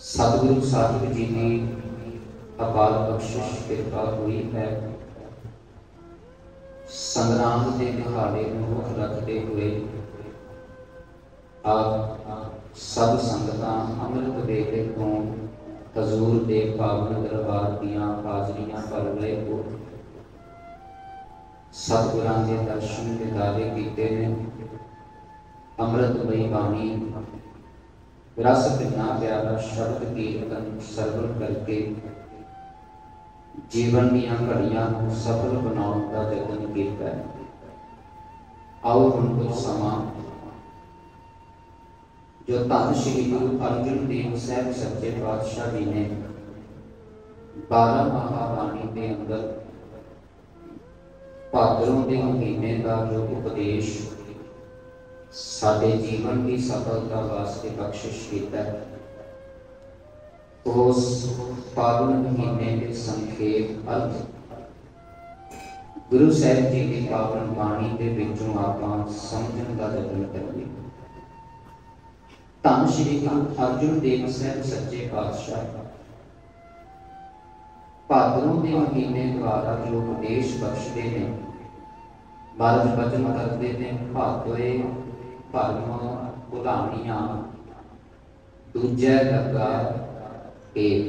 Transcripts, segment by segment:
सतगुरु साहिब जी की अपार बख्शिश कृपा हुई है। संग्राम के दिहाड़े मुख रखते हुए आप सब संगतां अमृत वेले को हजूर के पावन दरबार दियां हाजरियां भर रहे हो। सतगुरां के दर्शन दिदारे कीते ने। अमृतमयी बाणी रस कितना प्यारा शब्द कीर्तन सरवण करके जीवन दीयां घड़ियां सफल बनाने का यतन किया है। आओ हुण कुछ समा जो धन श्री गुरु अर्जन देव साहब सच्चे पातशाह जी ने 12 महाबाणी के अंदर भादरों के महीने का जो उपदेश साडे जीवन की सफलता वास्ते बख्शिश किया है, उस पावन महीने के संखेप अर्थ गुरु साहब जी की पावन बाणी के विचों आपां समझण का यतन करिए। धन श्री गुरु अर्जन देव साहब सच्चे पातशाह भादरों के महीने द्वारा जो उपदेश बख्शते हैं, महाराज वचन करते हैं, भादोए भरम भुलानियां दूजे लगा एक।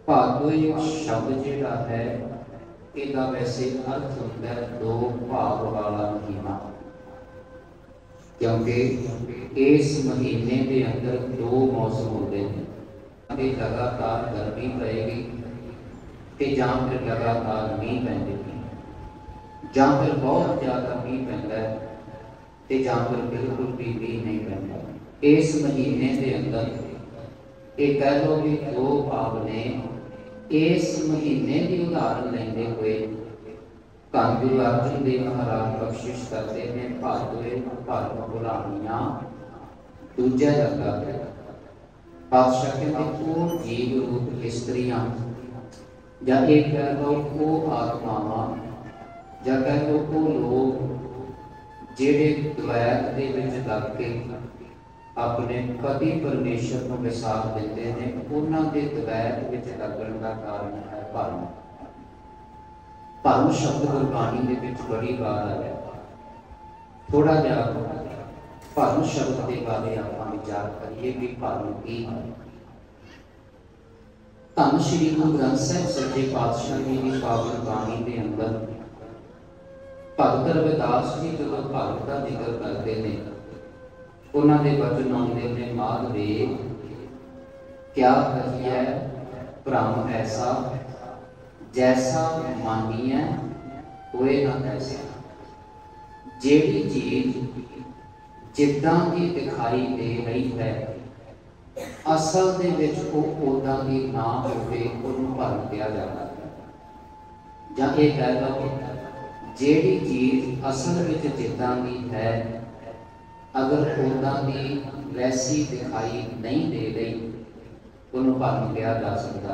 भादोए शब्द जिहड़ा है इहदा वैसे अर्थ हुंदा है दो भाग वाला महीना, क्योंकि इस महीने के अंदर दो मौसम होते हैं। लगातार गर्मी पड़ेगी तो जां फिर लगातार मीह पैंदी, जां फिर बहुत ज़्यादा मीह पैंदा है तो जां फिर बिल्कुल भी मीह नहीं पैंदा। इस महीने के अंदर ये कह लो कि दो भाव ने। इस महीने की उदाहरण लेंदे हुए धन गुरु अर्जन देव महाराज बख्शिश करते हैं, भादोए भरम भुलानियां दूजा लगा। पातशाह कहते वो जीव रूप इस्त्रियां या एक कह लो वो आत्मावां या कह लो वो लोग जेड़े द्वैत दे विच लग के अपने पति परमेश्वर को विसार देते हैं, उन्हां दे द्वैत विच लगण का कारण है भरम। भरम शब्द गुरबाणी दे विच बड़ी बार आया। थोड़ा जिहा भरम शब्द के बारे आपां विचार करिए भी भरम की है। धन श्री गुरु ग्रंथ साहिब सच्चे पातशाह जी की पावन बाणी के अंदर भगत रविदास जी जो भगत का जिक्र करते हैं, उन्होंने वचन आते हैं, माध वे क्या कहिए भ्रम ऐसा जैसा मानिए होए ना तैसा। जेड़ी चीज जिद्दां की दिखाई दे रही है असल दे विच वो उदां दी ना होवे उन्होंने भरम कहा जाता है। जां ये कह लो जेड़ी चीज असल विच जिद्दां दी है अगर उदां दी वैसी दिखाई नहीं दे रही उन्होंने भरम कहा जा सकता।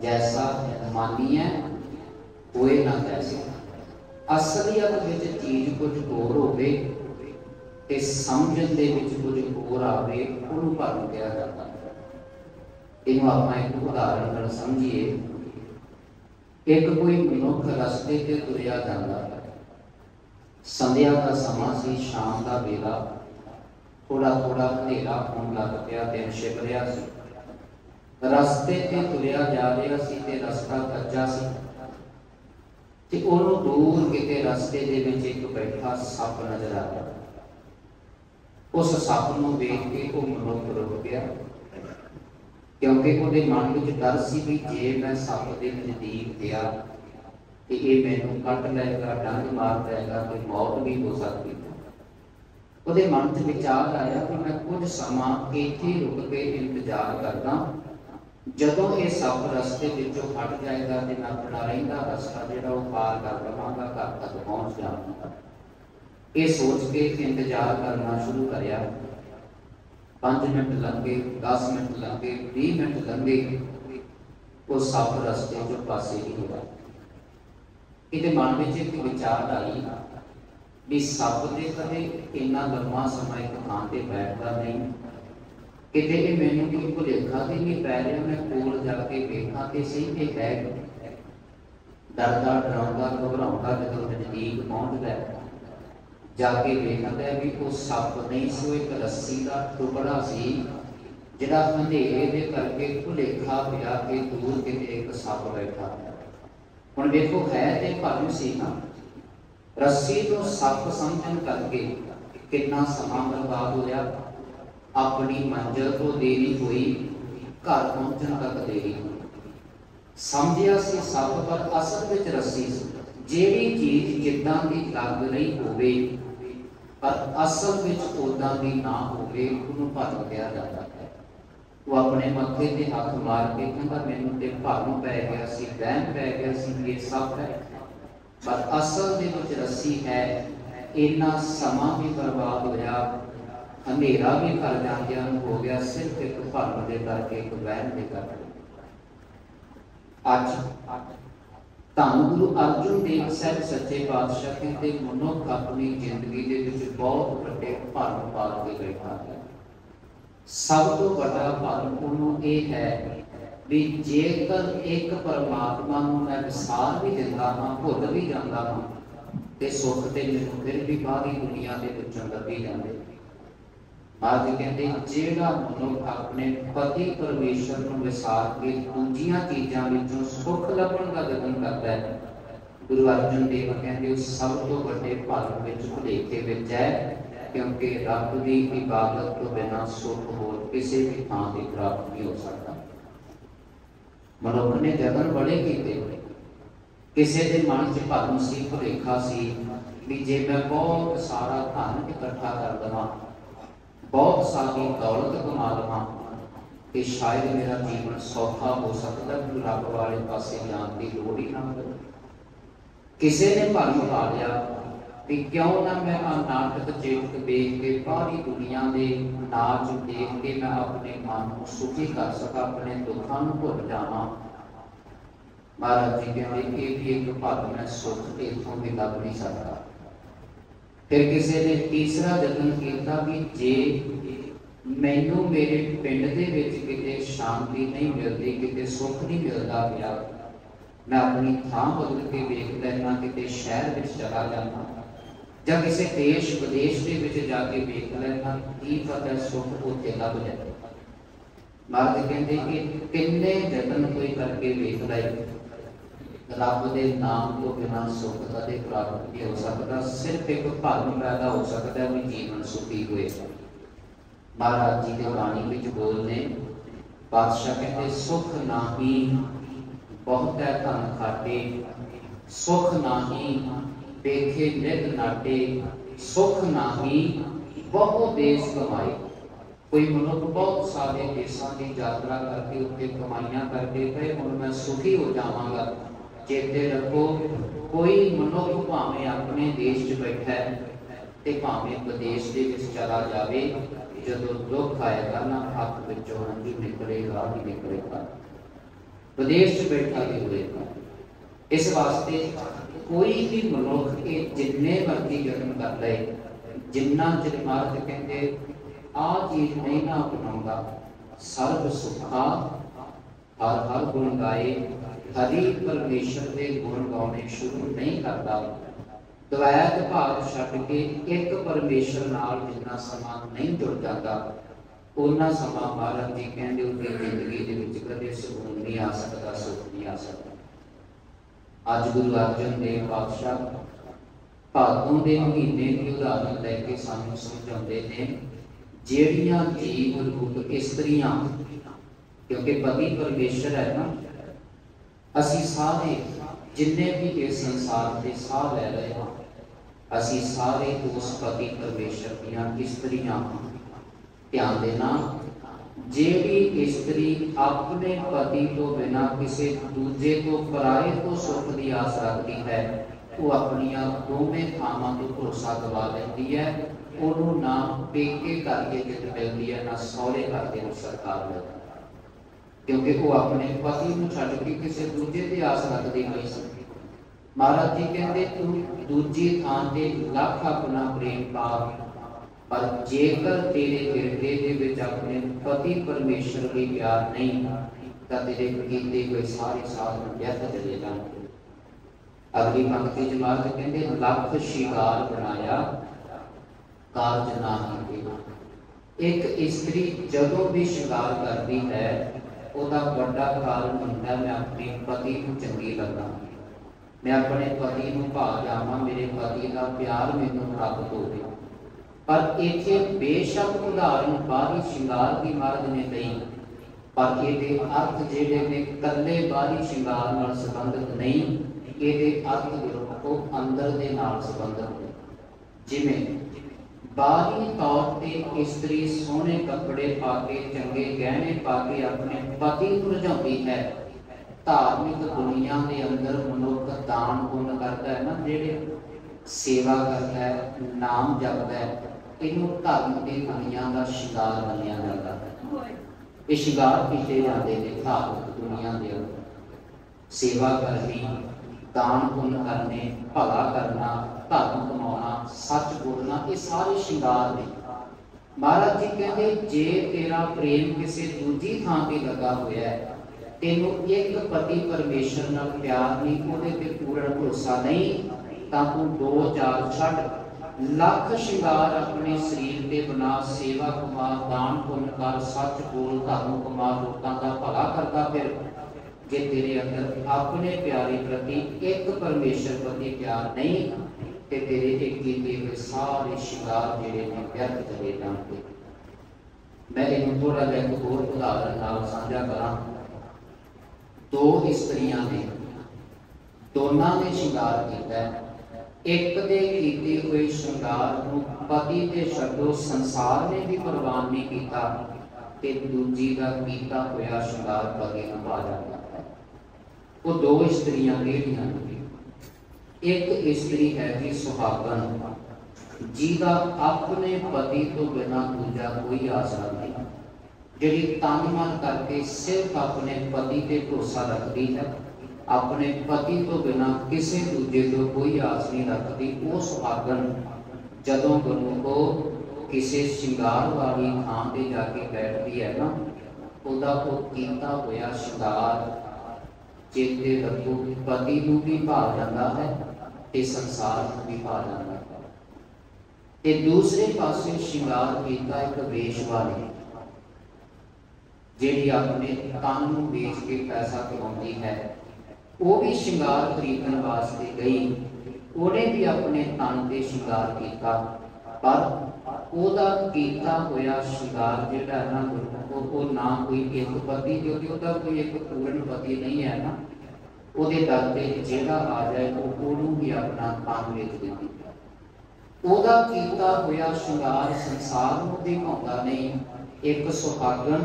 जैसा मानिए होए ना तैसा। असलियत विच चीज कुछ होर होवे ते समझण दे विच कुछ होर आवे उन्होंने भरम कहा जाता है। इन्हूं आपां एक उदाहरण नाल समझिए। एक कोई मनुख रस्ते ते तुरिया जांदा, संध्या का समा सी, शाम का वेला, थोड़ा थोड़ा अंधेरा होण लग पिया, दिन छिप रिहा सी। रस्ते ते तुरिया जा रहा सी ते रस्ता कच्चा सी ते ओनू दूर किते रस्ते दे विच एक बैठा सप नजर आ गया। उस सप नूं वेख के वो मनुख रुक गया, क्योंकि उहदे मन विच डर सी भी जे मैं सप दे नज़दीक गया ते ये मैनूं कट लएगा, डंग मार देगा, कोई मौत भी हो सकती है। उहदे मन च विचार आया कि मैं कुछ समा इत्थे रुक के इंतजार करदा, जदों ये सप रस्ते विचों हट जाएगा तो मैं अपना रहिंदा रस्ता जिहड़ा वो पार कर लवांगा, घर तक पहुँच जावांगा। ये सोच के इंतजार करना शुरू करिया। 5 मिनट लंघे, 10 मिनट लंघे, 20 मिनट लंघे, वो सप रस्ते चों पासे ही हुआ। इहदे मन विच एक विचार आई भी सप दे कदे इन्ना लंबा समय एक थां ते बैठदा नहीं, किते ये मैनूं कोई भुलेखा भुलेखा भी नहीं पै रहा, मैं कोल जाके वेखा तो सही कि है डरदा डराउंदा घबराउंदा जो नजदीक पहुँचता जाके वेखता है भी वो सप नहीं सो एक रस्सी का टुकड़ा सी जिहड़ा अंधेरे दे करके भुलेखा पिया कि दूर किते एक सप बैठा। हुण देखो है तो भरम सी ना, रस्सी तो सप समझन करके कितना समा बर्बाद होया, अपनी मंजिल तो देरी हुई, घर पहुंचने तक देरी हुई। समझिया सी सप पर असल विच रस्सी सी। जिहड़ी चीज जिद्दां दी लग रही होवे पर असल विच उदां दी ना होवे उहनूं भरम कहा जाता है। वो अपने मत्थे ते हथ मार के कहंदा मैनूं ते भरम पै गया सी, वहम पै गया सी कि सप है, पर असल दे विच रस्सी है। इन्ना समा भी बर्बाद होया, अंधेरा भी कर जांदियां हो गया, सिर्फ एक भरम दे करके, एक वहम दे करके। अज धन गुरु अर्जुन देव साहब सच्चे पातशाह कहते मनुख अपनी जिंदगी दे विच बहुत वड्डे भरम पाल के बैठा है। सब तो बड़ा भरम उहनूं यह है भी जेकर एक परमात्मा नूं मैं विसार भी दिंदा हां, भुल भी जांदा हां, ते सुख ते मैनूं फिर भी बाहरी दुनिया दे विचों लभी जांदे। आज कहते जेड़ा मनुख अपने पति परमेश्वर नूं विसार के दूजियां चीज़ां विचों सुख लभण दा यतन करदा है, गुरु अर्जन देव कहते उस सब तो वड्डे भरम विच भुलेखे विच है, क्योंकि रब दी इबादत तो बिना सुख होर किसी भी थां ते प्राप्त नहीं हो सकता। मनुख ने यतन बड़े कीते, किसी के मन च भरम सी, भुलेखा सी भी जे मैं बहुत सारा धन इकट्ठा कर देवां, बहुत सारी दौलत कमा लवां कि शायद मेरा जीवन सौखा हो सकता, फिर रब वाले पासे जाने की लोड़ ही ना हो। किसी ने भरम पा लिया कि क्यों ना मैं नाटक चेक देख के बाहरी दुनिया के नाच देख के मैं अपने मन को सुखी कर सका, अपने दुखों को भुल जावां। महाराज जी कहते ये भी एक भरम है, सुख इथों भी लभ नहीं सकता। फिर किसी ने तीसरा यतन किया कि जे मैनू मेरे पिंड दे विच किते शांति नहीं मिलती, किते सुख नहीं मिलता पिया, मैं अपनी थां बदल के वेख लैना, किते शहर विच चला जाना जां किसी देश विदेश दे विच जाके वेख लैना, की पता सुख उत्थे लभ जाए। महाराज कहते कि किन्ने यतन कोई करके वेख लए, रब के नाम तो बिना सुख कदे प्राप्त नहीं हो सकता। सिर्फ एक भरम पैदा हो सकता है भी जीवन सुखी हुए। महाराज जी के बाणी विच बोलने पातशाह कहते सुख नाही बहुत है धन खाटे, सुख नाही देखे नित नाटे, सुख नाही बहु देश कमाए। कोई मनुख बहुत सारे देशों की यात्रा करके उत्ते कमाइयां करके कहे हुण मैं सुखी हो जावांगा, चेते रखो कोई मनुख भावें अपने देश च बैठा है ते भावें विदेश दे विच चला जावे, जदों दुख आएगा ना हक विचों हंझू निकलेगा ही निकलेगा, विदेश च बैठा भी होएगा। इस वास्ते कोई भी मनुख ये जिन्ने मर्जी यतन कर ले, जिन्ना चिर महाराज कहते आ चीज नहीं ना अपनाऊंगा, सर्व सुखा हर हर गुण गाए, हरि परमेश्वर के गुण गाने शुरू नहीं करता, द्वैत भाव छड्ड के एक परमेश्वर नाल जिन्ना समा नहीं जुड़ जाता, उन्ना समा महाराज जी कहते उसकी जिंदगी दे विच कदे सुकून नहीं आ सकता, सुख नहीं आ सकता। अज गुरु अर्जन देव पातशाह भादों के महीने की उदाहरण लैके सानू समझाते हैं, जेड़ियां जीव रूप इस्त्रियां, क्योंकि पति परमेश्वर है ना, असी सारे जिन्ने भी इस संसार के साह लै रहे हैं, असी सारे उस पति परमेश्वर दीयां इस्त्रियां। ध्यान देना, जेड़ी स्त्री अपने पति तो बिना किसी दूजे तो पराए तो सुख की आस रखती है, वो अपनिया दोवें थावां तो भरोसा गवा लेती है। उन्होंने ना पेके घर के जित मिलती है, ना सौरे घर के सरकार मिलती, क्योंकि वो अपने पति को छड्ड के किसी दूजे की आस रखती नहीं सी। महाराज जी कहते तू दूजी थां ते लख अपना प्रेम पा, पर जेकर तेरे हिरदे दे विच अपने पति परमेश्वर की प्यार नहीं तो तेरे कीते हुए सारे साधन व्यर्थ चले जाएंगे। अगली पंक्ति च महाराज कहते लख शिकार बनाया कारज ना कीते। एक स्त्री जदों भी शिकार करती है ਉਹਦਾ ਵੱਡਾ ਕਾਰਨ ਹੁੰਦਾ मैं अपने पति को चंगी लगा, मैं अपने पति को भा जावां, मेरे पति का प्यार मैनूं प्राप्त हो गया। पर इत्थे बेशक उदाहरण बाहरी श्रृंगार की महाराज ने लई, पर ये अर्थ जिहड़े ने कल्ले बाहरी श्रृंगार नाल संबंधित नहीं, ये अर्थ जो अंदर दे नाल संबंधित है। जिवें बाहरी तौर पर स्त्री सोहने कपड़े पा के चंगे गहने पा के अपने पति को रजाउंदी है, धार्मिक दुनिया के अंदर मनुख दान पुण्य करता है ना, जेड़े सेवा करता है, नाम जपता है, इनू धर्म की दुनिया का शिकार मनिया जाता है। ये शिकार किए जाते हैं धार्मिक दुनिया के अंदर, सेवा करनी, दान पुण्य करने, भला करना, धर्म कमाना, सच बोलना, ये सारे शिंगार ने। महाराज जी कहते जे तेरा प्रेम किसी दूजी थां ते लगा हुआ है, तेनों एक पति परमेश्वर नाल प्यार नहीं, उहदे ते पूर्ण भरोसा नहीं, तां तू दो चार छड्ड लख शिंगार अपने शरीर ते बना, सेवा कमा, दान पुण्य कर, सच बोल, धर्म कमा, लोकां दा भला करदा फिर। जे तेरे अंदर अपने प्यारे प्रति एक परमेश्वर प्रति प्यार नहीं ते तेरे एक कीते हुए सारे शिंगार जिहड़े ने व्यर्थ चले जाणगे। मैं इहनूं थोड़ा जिहा एक होर उदाहरण नाल साझा करां। दो स्त्रियां ने, दोनां ने शिंगार कीता है, एक दे कीते हुए शिंगार नूं पति ते छड्डो संसार ने भी प्रवान नहीं कीता, ते दूजी दा कीता होया शिंगार पति नूं भा जांदा है। वो दो स्त्रियां किहड़ियां ने? एक स्त्री है जी सुहागन, जिहदा अपने पति तो बिना दूजा कोई आसरा नहीं, जिहड़ी तन मन करके सिर्फ अपने पति ते भरोसा रखती है, अपने पति तो बिना किसी दूजे तो कोई आस नहीं रखती। वो सुहागन जदों गुरमुखो किसी श्रृंगार वाली थां ते जाके बैठती है ना, उहदा वो कीता होया श्रृंगार चेते रखो पति नूं भी भा जांदा है ते संसार नूं भी भा जांदा है। ते दूसरे पासे श्रृंगार कीता एक वेश्या ने, जिहड़ी अपने तन नूं बेच के पैसा कमाउंदी है, वो भी श्रृंगार खरीदण वास्ते गई, उहने भी अपने तन ते श्रृंगार कीता, पर ओहदा कीता होया श्रृंगार जिहड़ा है ना, वो ना कोई एक पति, क्योंकि उसका कोई एक पूर्ण पति नहीं है ना, ਉਹਦੇ ਦਰ ਤੇ ਜਿਹੜਾ ਆ ਜਾਏ ਉਹਨੂੰ ਵੀ ਆਪਣਾ ਤਨ ਵੇਚ ਦਿੰਦੀ ਹੈ। ਉਹਦਾ ਕੀਤਾ ਹੋਇਆ ਸ਼ਿੰਗਾਰ ਸੰਸਾਰ ਨੂੰ ਦਿਖਾਉਂਦਾ ਨਹੀਂ। ਇੱਕ ਸੁਹਾਗਣ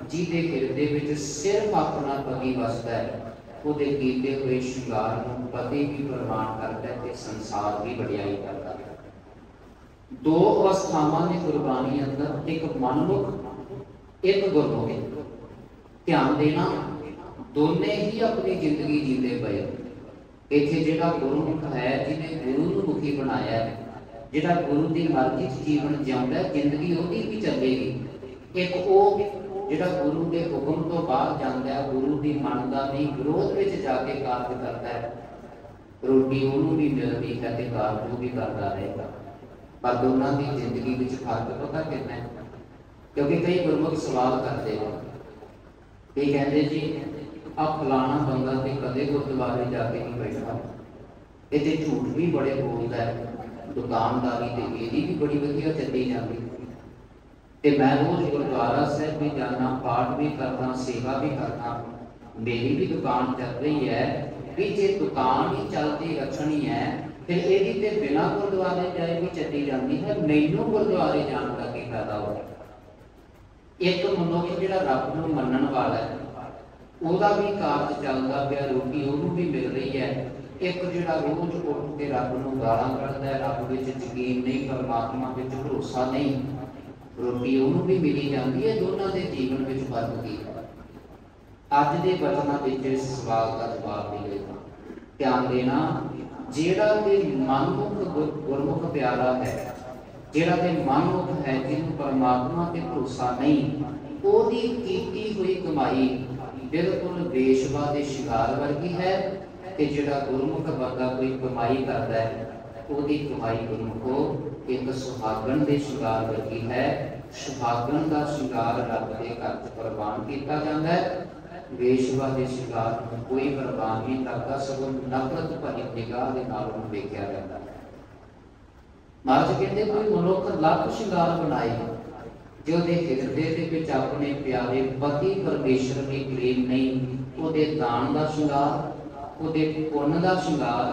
ਜਿਹਦੇ ਹਿਰਦੇ ਵਿੱਚ ਸਿਰਫ ਆਪਣਾ ਪਤੀ ਵਸਦਾ ਹੈ, ਉਹਦੇ ਕੀਤੇ ਹੋਏ ਸ਼ਿੰਗਾਰ ਨੂੰ ਪਤੀ ਵੀ ਪ੍ਰਵਾਨ ਕਰਦਾ ਹੈ ਤੇ ਸੰਸਾਰ ਵੀ ਵਡਿਆਈ ਕਰਦਾ ਹੈ। ਦੋ ਅਵਸਥਾਵਾਂ ਨੇ ਗੁਰਬਾਣੀ ਅੰਦਰ, ਇੱਕ ਮਨਮੁਖ, ਇੱਕ ਗੁਰਮੁਖ। ਧਿਆਨ ਦੇਣਾ, दोने ही अपनी जिंदगी जीते पे। इत्थे जिहड़ा गुरमुख है, जिन्हें गुरु नूं मुखी बनाया है, जिहड़ा गुरु की मर्जी जीवन जिउंदा है, जिंदगी उहदी भी चलेगी। एक वो जिहड़ा गुरु के हुक्म तो बाहर जाता है, गुरु की मनदा नहीं, विरोध में जाके कार्य करता है, रोटी उहनूं भी मिलती है ते कार्य वो भी करता रहेगा। पर दोनों की जिंदगी में फर्क पता कितना है? क्योंकि कई गुरमुख सवाल करते हैं, ये कहते जी आ फलाना बंदा तो कदे गुरुद्वारे जाके नहीं बैठा, ये झूठ भी बड़े बोलता है, दुकानदारी तो यही भी बड़ी वधिया चली जाती, ते मैं रोज गुरुद्वारा साहब भी जाना, पाठ भी करना, सेवा भी करना, मेरी भी दुकान चल रही है, भी जे दुकान ही चलती रखनी है फिर यदि ते बिना गुरुद्वारे जाए भी चली जाती है, मैनू गुरुद्वारे जाने का की फायदा हो? एक मनुख जिहड़ा रब नूं मनण वाला है, ਉਹਦਾ भी कारज चलता पिया, रोटी ਉਹਨੂੰ भी मिल रही है। एक जिहड़ा रोज उठ के रब नूं गालां कढदा है, रब विच यकीन नहीं, परमात्मा विच भरोसा नहीं, रोटी ਉਹਨੂੰ भी मिली जाती है। दोनों के जीवन विच फर्क की है? अज दे वचनां विच इस सवाल का जवाब मिलेगा। ध्यान देना, जिहड़ा ते मनमुख गुरमुख प्यारा है, ਜਿਹੜਾ ਤੇ ਮਨੁੱਖ ਹੈ, ਜਿਹਨੂੰ परमात्मा ਤੇ ਭਰੋਸਾ ਨਹੀਂ, ਉਹਦੀ ਕੀਤੀ ਹੋਈ ਕਮਾਈ बिल्कुल वेशवा के शिंगार वर्गी है। ते जिहड़ा गुरमुख बंदा कोई कमाई करता है, उसकी कमाई गुरमुखो एक सुहागन के शिंगार वर्गी है। सुहागन का शिंगार रब के घर च प्रवान किया जाता है। वेशवा के शिंगार को कोई प्रवान नहीं करता, सगों नफरत भरी निगाह के नाल उहनूं वेख्या जाता है। महाराज कहते कोई मनुख लख शिंगार बनाए, जो दे हिरदे दे विच अपने प्यारे पति परमेश्वर की प्रेम नहीं, उहदे दान का शिंगार, उहदे पुण्य का शिंगार,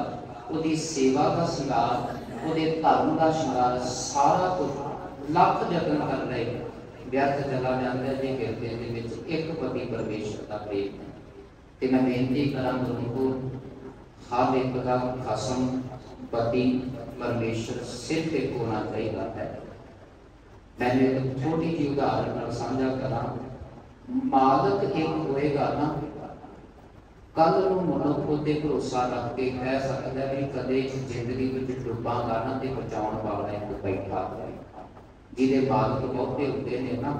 उहदी सेवा का शिंगार, उहदे धर्म का शिंगार, सारा कुछ लख जतन कर रहे व्यर्थ चला जाता है जे हिरदे दे विच एक पति परमेश्वर का प्रेम है। ते मैं बेनती करां गुरमुखो, हर एक का खसम पति परमेश्वर सिर्फ एक होना चाहिए है। मैंने एक छोटी जी उदाहरण साझा करा। मालक एक होएगा ना, कल मनुख उत्ते भरोसा रख के कह सकता है भी कदे जिंदगी में डुबांगा ना, तो बचाने वाला एक बैठा है। जिहदे मालक बहुते होंदे ने ना,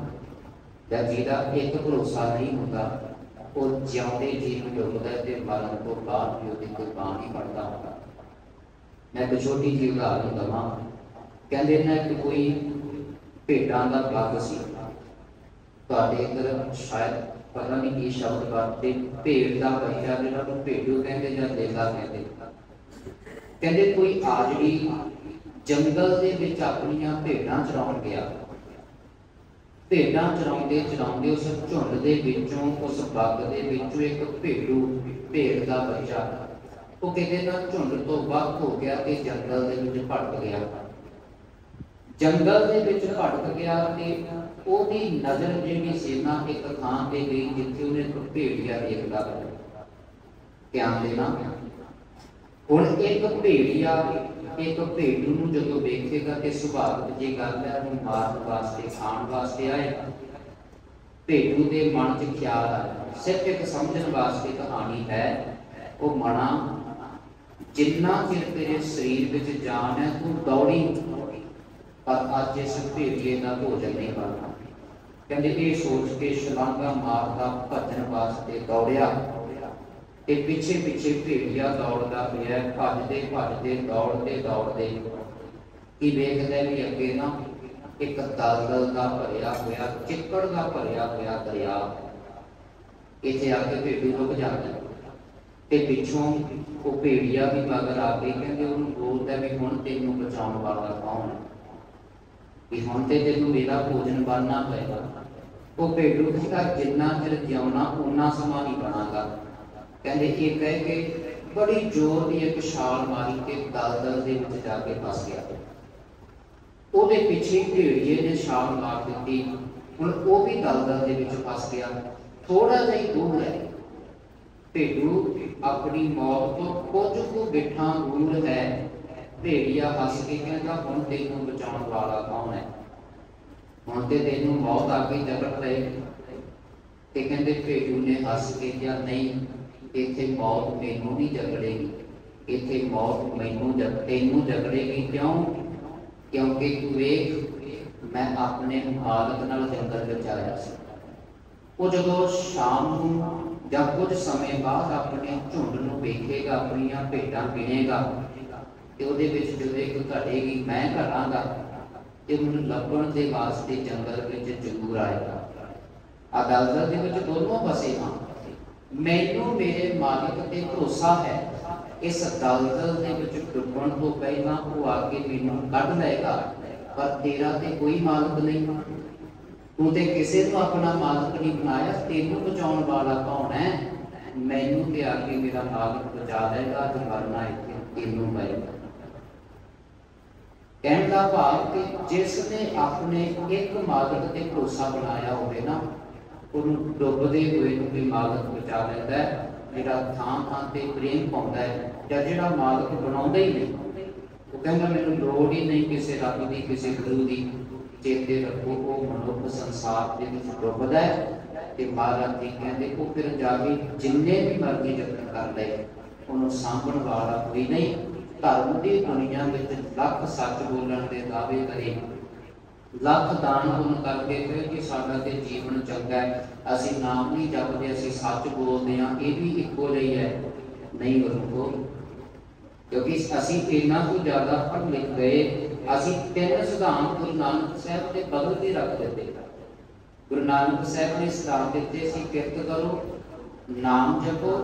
या जिहदा एक भरोसा नहीं होता, वो जिउंदे जी में डुबदा है ते मरण तो बाद भी उसदी कोई बांह नहीं फड़दा होंदा। मैं एक छोटी जी उदाहरण दवां। कहंदे ना कि कोई भेडां दा बाग सी, तुहाडे इधर शायद पता नहीं की शब्द वरते, भेड़ दा बच्चा जिहड़ा नूं भेडू कहंदे जां देला कहंदे। कहंदे कोई आजड़ी जंगल दे विच अपणियां भेडां चराउण गया। भेडां चराउंदे चराउंदे उस झुंड दे विचों, उस बाग दे विचों एक भेडू भेड़ दा बच्चा वो किते ना झुंड तो वख हो गया ते जंगल दे विच भटक गया। जंगल दे विच भटक गया ते ओदी नज़र जिहड़ी सी ना एक थां ते गई जिथे उहने एक भेड़िया देखदा पिया। ध्यान देना, हुण एक भेड़िया एक भेड़ू नूं जदों वेखेगा ते सुभाविक जी गल है उहनूं मारन वास्ते खाण वास्ते आए। भेड़ू दे मन च ख्याल आया, सिर्फ एक समझण वास्ते कहानी है। वो मना जिन्ना चिर तेरे शरीर विच जान है तू दौड़ी, पर अज इस भेड़िए का भोजन नहीं बनना। कहते ये सोच के छलांगा मारदा भजन वास्ते दौड़िया ते पिछे पिछे भेड़िया दौड़दा पिया। भजदे भजदे दौड़ते दौड़ते कि वेखदा भी अगे ना एक दलदल का भरिया होया, चिक्कड़ का भरिया होया दरिया। इत्थे आके भेड़ू रुक जाता ते पिछों वो भेड़िया भी मगर आ गई। कहते उन्होंने बोलता भी हुण तैनूं बचाउण वाला कौन है, कि हुण ते तैनूं मेरा भोजन बनना पएगा। वो भेड़ू कहता जिन्ना चिर जिउणा उन्ना समा नहीं बनागा। कहते ये कह के बड़ी जोर की एक छाल मारी के दलदल दे विच जाके फस गया। ਉਹਦੇ ਪਿੱਛੇ भेड़िए ने छाल मार दी। हुण वो भी दलदल दे विच फस गया। थोड़ा जिहा ही दूर है, भेड़ू अपनी मौत तो कुछ को बिठा दूर है। भेड़िया हस के कहता हुण तैनूं बचाउण वाला कौन है, हुण ते तैनूं मौत आ गई जगत रहे। ते कहंदे भेड़ू ने हस के कहा नहीं, इत्थे मौत मैनूं नहीं जगड़ेगी, इत्थे मौत मैनूं तैनूं जगड़ेगी। क्यों? क्योंकि तू वेख मैं अपने मालक नाल जंगल विच आया सी। वो जदों शाम नूं जां कुछ समय बाद अपने झुंड नूं वेखेगा, अपणियां भेडां गिणेगा ते उहदे विच जदों एक घटेगी मैं घटांगा ते उहनूं लभण दे वास्ते जंगल विच जरूर आएगा। आ दलदल दे विच दोनों फसे हां। मैनूं मेरे मालिक ते भरोसा है, इस दलदल दे विच डुबण तो पहला वो आके मैनूं कढ लेगा, पर तेरा ते कोई मालिक नहीं। तू ते किसे नूं अपना मालिक नहीं बनाया, तैनूं बचाउण वाला कौन है? मैनूं ते आके मेरा मालिक बचा लेगा, ते मरना इत्थे तैनूं पएगा। कहण दा भाव कि जिसने अपने एक मालिक ते भरोसा बनाया होवे ना, उहनूं डुबदे होए नूं भी मालिक बचा लैंदा है। जिहड़ा थां थां ते प्रेम पाउंदा है, जां जिहड़ा मालिक बनाउंदा ही नहीं, वो कहंदा मैनूं लोड़ ही नहीं किसी रब दी किसी गुरु दी। चेते रखो वो मनुख संसार दे विच डुबदा है ते महाराज जी कहंदे वो फिर जाके जिन्ने भी मर्जी यतन कर ले उहनूं सांभण वाला कोई नहीं। धर्म दी दुनिया विच लख सच बोलण दे दावे करे ਲੱਖ ਦਾਨ ਪੁੰਨ ਕਰਕੇ ਫਿਰ ਕਿ ਸਾਡਾ ਤੇ ਜੀਵਨ ਚੰਗਾ ਹੈ, ਅਸੀਂ ਨਾਮ ਨਹੀਂ ਜਪਦੇ, ਅਸੀਂ ਸੱਚ ਬੋਲਦੇ ਹਾਂ, ਇਹ ਵੀ ਇੱਕੋ ਜਿਹੀ ਹੈ? ਨਹੀਂ ਗੁਰਮੁਖੋ, ਕਿਉਂਕਿ ਅਸੀਂ ਇਹਨਾਂ ਤੋਂ ਜ਼ਿਆਦਾ ਪੜ੍ਹ ਲਿਖ ਗਏ। ਅਸੀਂ ਤਿੰਨ ਸਿਧਾਂਤ ਗੁਰੂ ਨਾਨਕ ਸਾਹਿਬ ਦੇ ਬਦਲ ਕੇ ਰੱਖ ਦਿੱਤੇ। ਗੁਰੂ ਨਾਨਕ ਸਾਹਿਬ ਨੇ ਸਿਧਾਂਤ ਦਿੱਤੇ ਸੀ, ਕਿਰਤ ਕਰੋ, ਨਾਮ ਜਪੋ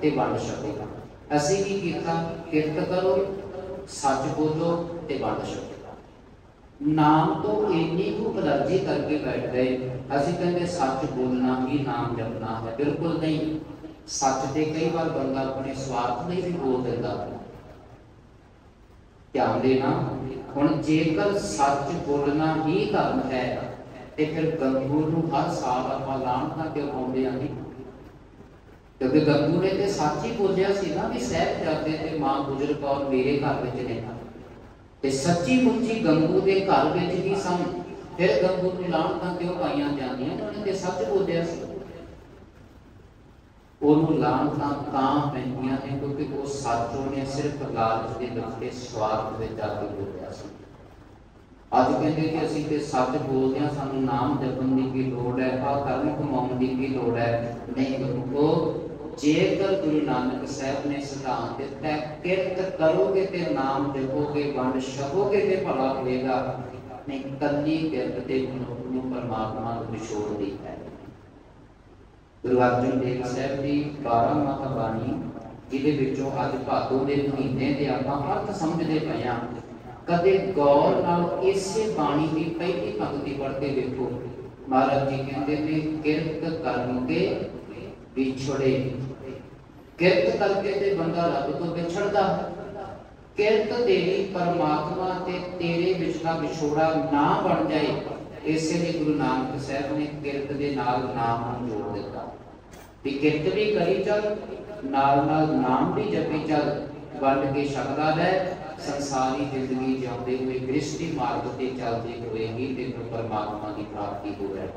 ਤੇ ਵੰਡ ਛਕੋ। ਅਸੀਂ ਕੀ ਕੀਤਾ? ਕਿਰਤ ਕਰੋ, ਸੱਚ ਬੋਲੋ ਤੇ ਵੰਡ ਛਕੋ। ਨਾਮ ਤੋਂ ਇੰਨੀ ਕੁ ਅਲਰਜੀ करके बैठ गए, ਅਸੀਂ ਕਹਿੰਦੇ ਸੱਚ ਬੋਲਣਾ ਹੀ ਨਾਮ ਜਪਣਾ ਹੈ। ਬਿਲਕੁਲ ਨਹੀਂ। ਸੱਚ ਤੇ ਕਈ ਵਾਰ ਬੰਦਾ ਆਪਣੇ ਸਵਾਰਥ ਲਈ ਵੀ ਬੋਲ ਦਿੰਦਾ। ਧਿਆਨ ਦੇਣਾ, ਹੁਣ ਜੇਕਰ ਸੱਚ ਬੋਲਣਾ ਹੀ ਧਰਮ ਹੈ ਤੇ ਫਿਰ ਗੰਗੂ ਨੂੰ ਹਰ ਸਾਲ ਆਪਾਂ ਲਾਹਨਤਾਂ ਕਿਉਂ ਪਾਉਂਦੇ ਆਂ? ਕਿਉਂਕਿ ਗੰਗੂ ਨੇ ਤੇ ਸੱਚ ਹੀ ਬੋਲਿਆ ਸੀ ਨਾ ਵੀ ਸਾਹਿਬਜ਼ਾਦੇ ਤੇ ਮਾਂ ਗੁਜਰ ਕੌਰ ਮੇਰੇ ਘਰ ਵਿੱਚ ਨੇ, ਤੇ ਸੱਚੀ ਮੁੱਚੀ ਗੰਗੂ ਦੇ ਘਰ ਵਿੱਚ ਹੀ ਸਨ। ਫਿਰ ਗੰਗੂ ਨੂੰ ਲਾਹਨਤਾਂ ਕਿਉਂ ਪਾਈਆਂ ਜਾਂਦੀਆਂ? ਉਹਨੇ ਤੇ ਸੱਚ ਬੋਲਿਆ ਸੀ। ਉਹਨੂੰ ਲਾਹਨਤਾਂ ਤਾਂ ਪੈਂਦੀਆਂ ਨੇ ਕਿਉਂਕਿ ਉਹ ਸੱਚ ਉਹਨੇ ਸਿਰਫ ਲਾਲਚ ਦੇ ਵਿੱਚ, ਸਵਾਰਥ ਵਿੱਚ ਆ ਕੇ ਬੋਲਿਆ ਸੀ। ਅੱਜ ਕਹਿੰਦੇ ਕਿ ਅਸੀਂ ਤੇ ਸੱਚ ਬੋਲਦੇ ਹਾਂ, ਸਾਨੂੰ ਨਾਮ ਜਪਣ ਦੀ ਕੀ ਲੋੜ ਹੈ, ਆਹ ਕਰਨ ਕਮਾਉਣ ਦੀ ਕੀ ਲੋੜ ਹੈ? ਨਹੀਂ ਗੁਰਮੁਖੋ, ਜੇਕਰ ਗੁਰੂ ਨਾਨਕ ਸਾਹਿਬ ਨੇ ਸਿਧਾਂਤ ਦਿੱਤਾ ਕਿਰਤ ਕਰੋਗੇ ਤੇ ਨਾਮ ਜਪੋਗੇ, ਵੰਡ ਛਕੋਗੇ ਤੇ ਭਲਾ ਹੋਵੇਗਾ। ਨਹੀਂ, ਕੱਲੀ ਕਿਰਤ ਤੇ ਮਨੁੱਖ ਨੂੰ ਪਰਮਾਤਮਾ ਤੋਂ ਵਿਛੋੜਦੀ ਹੈ। ਗੁਰੂ ਅਰਜਨ ਦੇਵ ਸਾਹਿਬ ਦੀ 12 ਮਾਹ ਬਾਣੀ, ਜਿਹਦੇ ਵਿੱਚੋਂ ਅੱਜ ਭਾਦੋਂ ਦੇ ਮਹੀਨੇ ਦੇ ਆਪਾਂ ਅਰਥ ਸਮਝਦੇ ਪਏ ਹਾਂ, ਕਦੇ ਗੌਰ ਨਾਲ ਇਸੇ ਬਾਣੀ ਦੀ ਪਹਿਲੀ ਪੰਕਤੀ ਪੜ੍ਹ ਕੇ ਵੇਖੋ। ਮਹਾਰਾਜ ਜੀ ਕਹਿੰਦੇ ਨੇ, ਕਿਰਤ ਕਰਕੇ ਵਿਛੜੇ। ਕਿਰਤ ਕਰਕੇ ਤੇ ਬੰਦਾ ਰੱਬ ਤੋਂ ਵਿਛੜਦਾ। ਕਿਰਤ ਤੇਰੀ ਪਰਮਾਤਮਾ ਤੇ ਤੇਰੇ ਵਿਚਲਾ ਵਿਛੋੜਾ ਨਾ ਬਣ ਜਾਏ, ਇਸੇ ਲਈ ਗੁਰੂ ਨਾਨਕ ਸਾਹਿਬ ਨੇ ਕਿਰਤ ਦੇ ਨਾਲ ਨਾਮ ਨੂੰ ਜੋੜ ਦਿੱਤਾ ਵੀ ਕਿਰਤ ਵੀ ਕਰੀ ਚੱਲ, ਨਾਲ ਨਾਲ ਨਾਮ ਵੀ ਜਪੀ ਚੱਲ, ਵੰਡ ਕੇ ਛਕਦਾ ਰਹਿ। ਸੰਸਾਰੀ ਜ਼ਿੰਦਗੀ ਜਿਉਂਦੇ ਹੋਏ ਗ੍ਰਸਤੀ ਮਾਰਗ ਤੇ ਚੱਲਦੇ ਹੋਏ ਹੀ ਤੈਨੂੰ ਪਰਮਾਤਮਾ ਦੀ ਪ੍ਰਾਪਤੀ ਹੋਵੇ।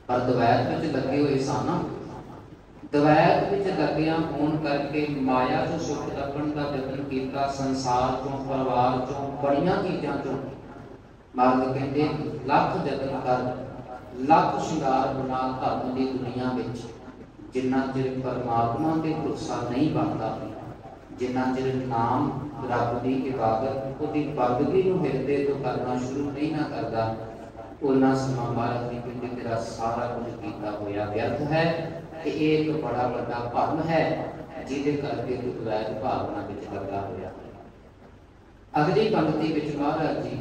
ਪਰ ਦਵੈਤ ਵਿੱਚ ਲੱਗੇ ਹੋਏ ਸਨ। ਦਵੈਤ ਵਿੱਚ ਲੱਗਿਆਂ ਹੋਣ ਕਰਕੇ ਮਾਇਆ ਤੋਂ ਸੁੱਖ ਲੱਭਣ ਦਾ ਯਤਨ ਕੀਤਾ, ਸੰਸਾਰ ਤੋਂ, ਪਰਿਵਾਰ ਤੋਂ, ਬੜੀਆਂ ਚੀਜ਼ਾਂ ਤੋਂ। ਮਹਾਰਾਜ ਕਹਿੰਦੇ, ਲੱਖ ਯਤਨ ਕਰ, ਲੱਖ ਸ਼ਿੰਗਾਰ ਬਣਾ ਧਰਮ ਦੀ ਦੁਨੀਆ ਵਿੱਚ, ਜਿੰਨਾ ਚਿਰ ਪਰਮਾਤਮਾ ਤੇ ਭਰੋਸਾ ਨਹੀਂ ਬਣਦਾ, ਜਿੰਨਾ ਚਿਰ ਨਾਮ ਰੱਬ ਦੀ ਇਬਾਦਤ, ਉਹਦੀ ਬੰਦਗੀ ਨੂੰ ਹਿਰਦੇ ਤੋਂ ਕਰਨਾ ਸ਼ੁਰੂ ਨਹੀਂ ਨਾ ਕਰਦਾ, ਉਹਨਾਂ ਸਮਾਂ ਮਹਾਰਾਜ ਜੀ ਕਹਿੰਦੇ ਤੇਰਾ ਸਾਰਾ ਕੁਝ ਕੀਤਾ ਹੋਇਆ ਵਿਅਰਥ ਹੈ। ਤੇ ਇਹ ਇੱਕ ਬੜਾ ਵੱਡਾ ਭਰਮ ਹੈ ਜਿਹਦੇ ਕਰਕੇ ਤੂੰ ਦਵੈਤ ਭਾਵਨਾ ਵਿੱਚ ਲੱਗਾ ਹੋਇਆ। ਅਗਲੀ ਪੰਕਤੀ ਵਿੱਚ ਮਹਾਰਾਜ ਜੀ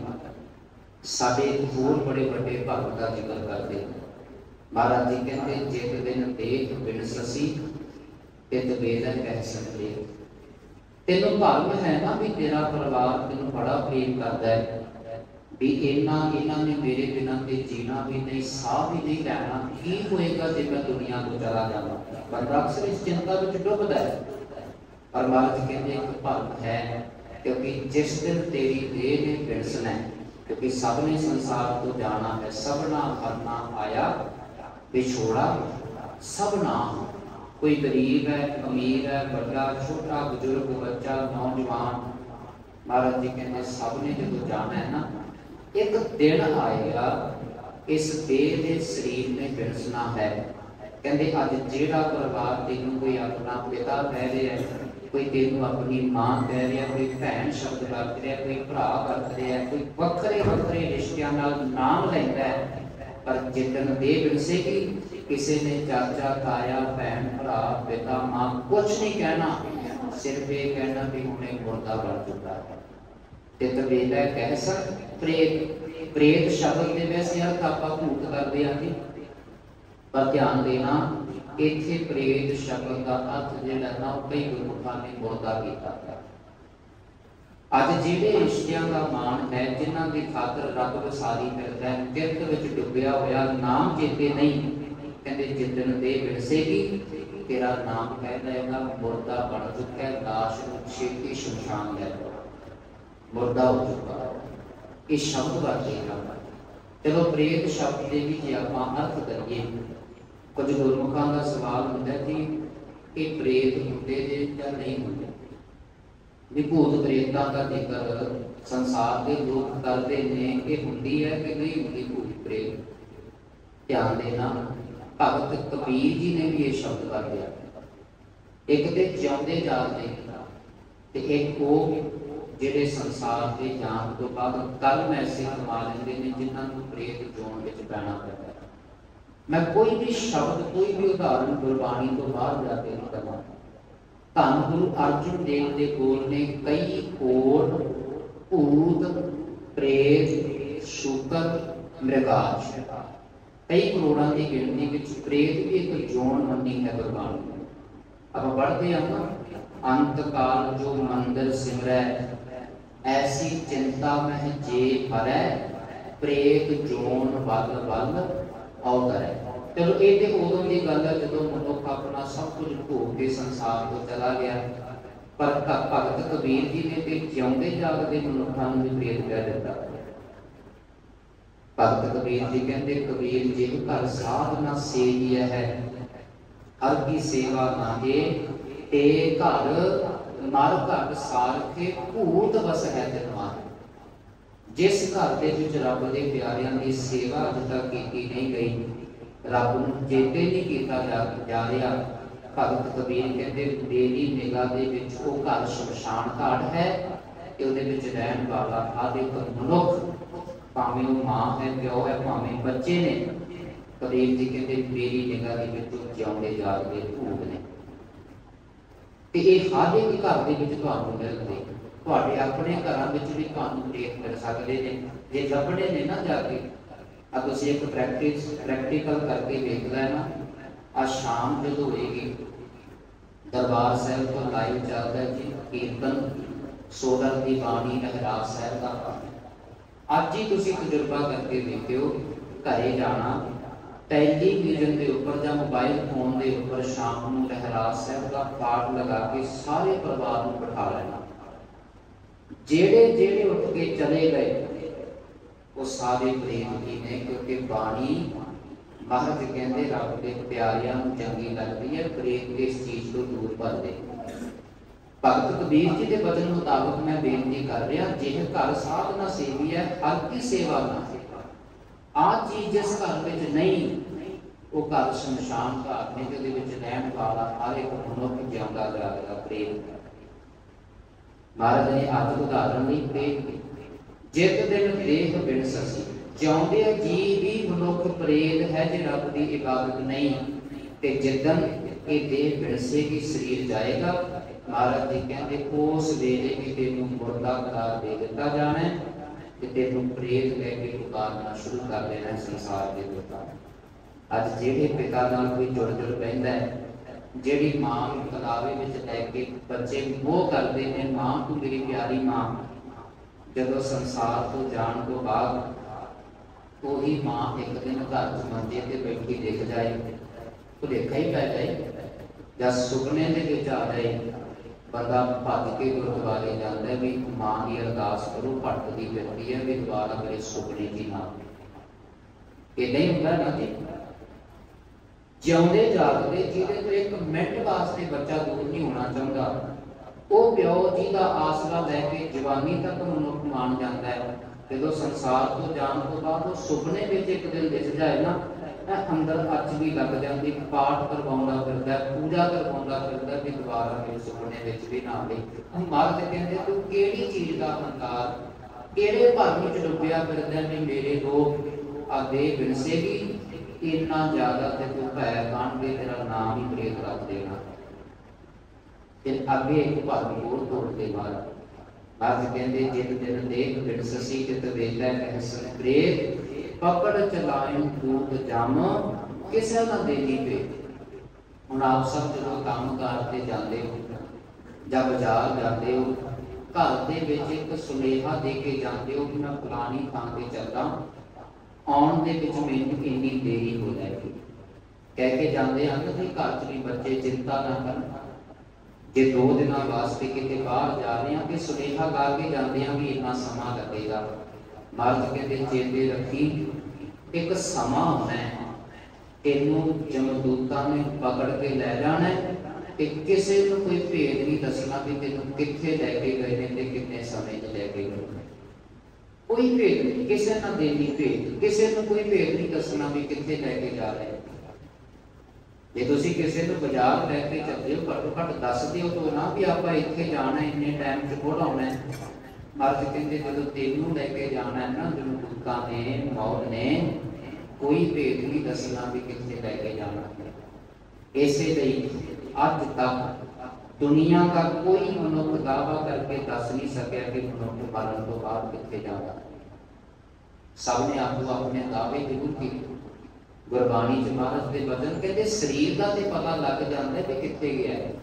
ਸਾਡੇ ਹੋਰ ਬੜੇ ਵੱਡੇ ਭਰਮ ਦਾ ਜ਼ਿਕਰ ਕਰਦੇ। ਮਹਾਰਾਜ ਜੀ ਕਹਿੰਦੇ, ਜਿਤ ਦਿਨ ਦੇਖ ਬਿਨ ਸਸੀ ਤਿਤ ਵੇਦ ਕਹਿ ਸਕਦੇ। ਤੈਨੂੰ ਭਰਮ ਹੈ ਨਾ ਵੀ ਤੇਰਾ ਪਰਿਵਾਰ ਤੈਨੂੰ ਬੜਾ ਪ੍ਰੇਮ ਕਰਦਾ ਹੈ, ਵੀ ਇਹਨਾਂ ਨੇ ਮੇਰੇ ਬਿਨਾਂ ਤੇ ਜੀਣਾ ਵੀ ਨਹੀਂ, ਸਾਹ ਵੀ ਨਹੀਂ ਲੈਣਾ, ਕੀ ਹੋਏਗਾ ਜੇ ਮੈਂ ਦੁਨੀਆ ਤੋਂ ਚਲਾ ਜਾਵਾਂ? ਬੰਦਾ ਅਕਸਰ ਇਸ ਚਿੰਤਾ ਵਿੱਚ ਡੁੱਬਦਾ ਹੈ। ਪਰ ਮਹਾਰਾਜ ਕਹਿੰਦੇ ਇੱਕ ਭਰਮ ਹੈ, ਕਿਉਂਕਿ ਜਿਸ ਦਿਨ ਤੇਰੀ ਦੇਹ ਨੇ ਵਿਣਸਣਾ, ਕਿਉਂਕਿ ਸਭ ਨੇ ਸੰਸਾਰ ਤੋਂ ਜਾਣਾ ਹੈ, ਸਭਨਾ ਕਰਨਾ ਆਇਆ ਵਿਛੋੜਾ ਸਭਨਾ। ਕੋਈ ਗਰੀਬ ਹੈ, ਅਮੀਰ ਹੈ, ਵੱਡਾ ਛੋਟਾ, ਬਜ਼ੁਰਗ, ਬੱਚਾ, ਨੌਜਵਾਨ, ਮਹਾਰਾਜ ਜੀ ਕਹਿੰਦੇ ਸਭ ਨੇ ਜਦੋਂ ਜਾਣਾ ਹੈ ਨਾ, ਇੱਕ ਦਿਨ ਆਏਗਾ ਇਸ ਦੇਹ ਦੇ ਸਰੀਰ ਨੇ ਵਿਣਸਣਾ ਹੈ। ਕਹਿੰਦੇ ਅੱਜ ਜਿਹੜਾ ਪਰਿਵਾਰ ਤੈਨੂੰ ਕੋਈ ਆਪਣਾ ਪਿਤਾ ਕਹਿ ਰਿਹਾ, ਕੋਈ ਤੈਨੂੰ ਆਪਣੀ ਮਾਂ ਕਹਿ ਰਿਹਾ, ਕੋਈ ਭੈਣ ਸ਼ਬਦ ਵਰਤ ਰਿਹਾ, ਕੋਈ ਭਰਾ ਵਰਤ ਰਿਹਾ, ਕੋਈ ਵੱਖਰੇ ਵੱਖਰੇ ਰਿਸ਼ਤਿਆਂ ਨਾਲ ਨਾਮ ਲੈਂਦਾ ਹੈ, ਪਰ ਜਿੱਦਣ ਦੇਹ ਵਿਣਸੇਗੀ ਕਿਸੇ ਨੇ ਚਾਚਾ, ਤਾਇਆ, ਭੈਣ, ਭਰਾ, ਪਿਤਾ, ਮਾਂ ਕੁਛ ਨਹੀਂ ਕਹਿਣਾ, ਸਿਰਫ ਇਹ ਕਹਿਣਾ ਵੀ ਹੁਣੇ ਮੁਰਦਾ ਬਣ ਚੁੱਕਾ ਹੈ। ਤੇ ਤਵੇਦਾ ਕਹਿ ਸਕ ਪ੍ਰੇਤ। ਪ੍ਰੇਤ ਸ਼ਬਦ ਦੇ ਵੈਸੇ ਅਰਥ ਆਪਾਂ ਭੂਤ ਕਰਦੇ ਹਾਂ ਜੀ, ਪਰ ਧਿਆਨ ਦੇਣਾ ਇੱਥੇ ਪ੍ਰੇਤ ਸ਼ਬਦ ਦਾ ਅਰਥ ਜਿਹੜਾ ਨਾ ਉਹ ਕਈ ਗੁਰਮੁਖਾਂ ਨੇ ਮੁਰਦਾ ਕੀਤਾ। ਅੱਜ ਜਿਹੜੇ ਰਿਸ਼ਤਿਆਂ ਦਾ ਮਾਣ ਹੈ, ਜਿਨ੍ਹਾਂ ਦੀ ਖਾਤਰ ਰੱਬ ਵਸਾਰੀ ਫਿਰਦਾ ਹੈ, ਕਿਰਤ ਵਿੱਚ ਡੁੱਬਿਆ ਹੋਇਆ, ਨਾਮ ਚੇਤੇ ਨਹੀਂ, ਕਹਿੰਦੇ ਜਿੱਦਣ ਦੇ ਵਿਣਸੇਗੀ ਤੇਰਾ ਨਾਮ ਕਹਿ ਦੇਗਾ ਮੁਰਦਾ ਬਣ ਚੁੱਕਾ, ਲਾਸ਼ ਨੂੰ ਛੇਤੀ ਸ਼ਮਸ਼ਾਨ ਲੈ ਜਾਓ, ਮੁਰਦਾ ਹੋ ਚੁੱਕਾ। ਇਹ ਸ਼ਬਦ ਵਰਤੇਗਾ। ਚਲੋ ਪ੍ਰੇਤ ਸ਼ਬਦ ਦੇ ਵੀ ਜੇ ਆਪਾਂ ਅਰਥ ਕਰੀਏ, ਕੁਝ ਗੁਰਮੁਖਾਂ ਦਾ ਸਵਾਲ ਹੁੰਦਾ ਕਿ ਇਹ ਪ੍ਰੇਤ ਹੁੰਦੇ ਜੇ ਜਾਂ ਨਹੀਂ ਹੁੰਦੇ। ਵੀ ਭੂਤ ਪ੍ਰੇਤਾਂ ਦਾ ਜ਼ਿਕਰ संसार के लोग करते हैं कि हुंदी है कि नहीं हुंदी भूत प्रेत। ध्यान देना, भगत कबीर जी ने भी ये शब्द कर दिया, एक तो जिउंदे जागदे ते एक वो जिहड़े संसार के जान तो बाद कर्म ऐसे कमा लेंदे ने जिन्होंने प्रेत जोन विच पैना पैंदा है। मैं कोई भी शब्द कोई भी उदाहरण गुरबाणी तो बाहर जाके नहीं करना। धन गुरु अर्जुन देव के कोल ने कई कोट भूत प्रेत शुकर मृगाज कई करोड़ों की गिनती विच प्रेत भी एक जोन मनी है गुरबाणी में। अब बढ़ते हैं, अंत काल जो मंदिर सिमरै ऐसी चिंता में जे हरै प्रेत जोन वल वल अवतरै। चलो ये तो उदों की गल है जो मनुख अपना सब कुछ भोग के संसार को चला गया, पर भगत कबीर जी ने तो जिउंदे जागदे मनुखों को भी प्रेत कह दिता। भगत कबीर जी कहते कबीर जी घर साधना सेविय है हर की सेवा नाहे ते घर मर घट सारखे भूत वस है जन्मा। जिस घर के विच रब के प्यारियां की सेवा अज तक की नहीं गई, रब नूं चेते नहीं किया जा रहा, भगत कबीर कहते मेरी निगाह दे विच वो घर शमशान घाट है ते उहदे विच रहन वाला हर एक मनुख, भावें वो मां है प्यो है भावें बच्चे ने, कबीर जी कहते मेरी निगाह दे विच जिउंदे जागदे भूत ने। ते ये हर एक घर दे विच तुहानूं मिलदे, तुहाडे अपने घरां विच भी तुहानूं प्रेत मिल सकदे ने जे लभणे ने ना जाके। अब तुसीं एक प्रैक्टिकल करके देख लेना। आज शाम जो होएगी दरबार साहिब तो लाइव चलता है जी कीर्तन सोलर की बाणी रहराज साहिब का पाठ। अज ही तुसीं तजुर्बा करके देखियो, घरे जाना टेलीविजन के उपर या मोबाइल फोन के उपर शाम को रहराज साहिब का पाठ लगा के सारे परिवार को बिठा लेना। जेड़े जेड़े उठ के चले गए वो सारे प्रेम ही ने, क्योंकि बाणी महाराज कहते रब के प्यारियां चंगी लगती है, प्रेम इस चीज को दूर कर दे। भगत कबीर जी के वचन मुताबिक मैं बेनती कर रहा, जिह घर साधना सेवी है हर की सेवा ना। आ चीज जिस घर में नहीं वो घर शमशान घाट ने, जिहदे विच रहण वाला हर एक मनुख जिउंदा जागदा प्रेत है। महाराज ने अज उदाहरण नहीं प्रेत जित दिन देह बिन ससी, जिउंदे जी भी मनुख प्रेत है जे रब की इबादत नहीं, ते जिदन ये देह बिनसेगी शरीर जाएगा, महाराज जी कहते उस वेले भी तेनू मुर्दा करार दे दिता जाना है ते तेनू प्रेत कह के पुकारना शुरू कर देना है संसार के लोगों। अज जिहड़े पिता नाल कोई जुड़ पैंदा है, जिहड़ी मां नूं कलावे विच लैके बच्चे मोह करते हैं, मां तू मेरी प्यारी मां, जदों संसार तो जाण तो बाद वही मां एक दिन घर च मंजे ते बैठी दिख जाए, भुलेखा ही पै जाए या सुपने दे विच आ जाए, बंदा भज के गुरुद्वारे जाता है भी मां की अरदास करो, भटकदी फिरदी है भी दोबारा मेरे सुपने की ना। ये नहीं होंदा ना जी, जिउंदे जागदे जिहदे तो एक मिनट वास्ते बच्चा दूर नहीं होना चाहता, वो प्यो जी का आसरा लैके जवानी तक मनुख मान जाता है, जो संसार तो जान तो बाद वो सुपने में एक दिन दिस जाए ना, अंदर अच भी लग जाती, पाठ करवाउंदा फिरदा, पूजा करवाउंदा फिरदा भी दोबारा मेरे सुपने विच भी ना आवे। महाराज कहंदे तू किहड़ी चीज का हंकार, किहड़े भरम च डुबिया फिरदा भी मेरे लोग आ देह बिनसेगी, इन्ना ज्यादा ते तू भै कांड के तेरा नाम ही प्रेत रख देना। फिर अगे एक भरम होर तोड़ते महाराज कहंदे जित दिन देख बिन ससी चित वेलै कहसन प्रेत, पकड़ चलाएं दूत जम किसे ना देनी पे। हुण आप सब जो काम करते जाते हो या बाजार जाते हो, घर दे विच एक सुनेहा दे के जाते हो कि मैं फलानी थां ते चलदा, आउण दे विच मैनूं इन्नी देरी हो जाएगी, कह के जाते हैं कि घर च भी बच्चे चिंता ना करन, जे 2 दिन वास्ते किते बाहर जा रहे हैं कि सुनेहा गा के जाते हैं भी इन्ना समा लगेगा। महाराज कहते चेते रखी एक समा होना है, तेनू जमदूतां ने पकड़ के लै जाना है, ते किसी को कोई भेद नहीं दसना भी तेनू कित्थे लैके गए ने ते कितने समय च लैके गए। कोई भेद नहीं, किसी ना देनी भेद, किसी को कोई भेद नहीं दसना भी कितने लैके जा रहे हैं। जे तुसी किसी को बाजार लैके चलते हो घट्टो घट दस दिओ तो ना भी आप इत्थे जाना है, इन्ने टाइम च मुड़ आउणा है। महाराज कहते जो तेनू लैके जाना है ना, जो दुखा ने मौत ने कोई भेद नहीं दसना भी कितने लैके जाना है। इसे अज तक दुनिया का कोई मनुख दावा करके दस नहीं सकिया कि मनुख मरण तो बाद कितने जाता है। सब ने आपको अपने दावे जरूर किए। गुरबाणी च महाराज के वचन कहते शरीर का तो पता लग जाता है कि कितने गया है।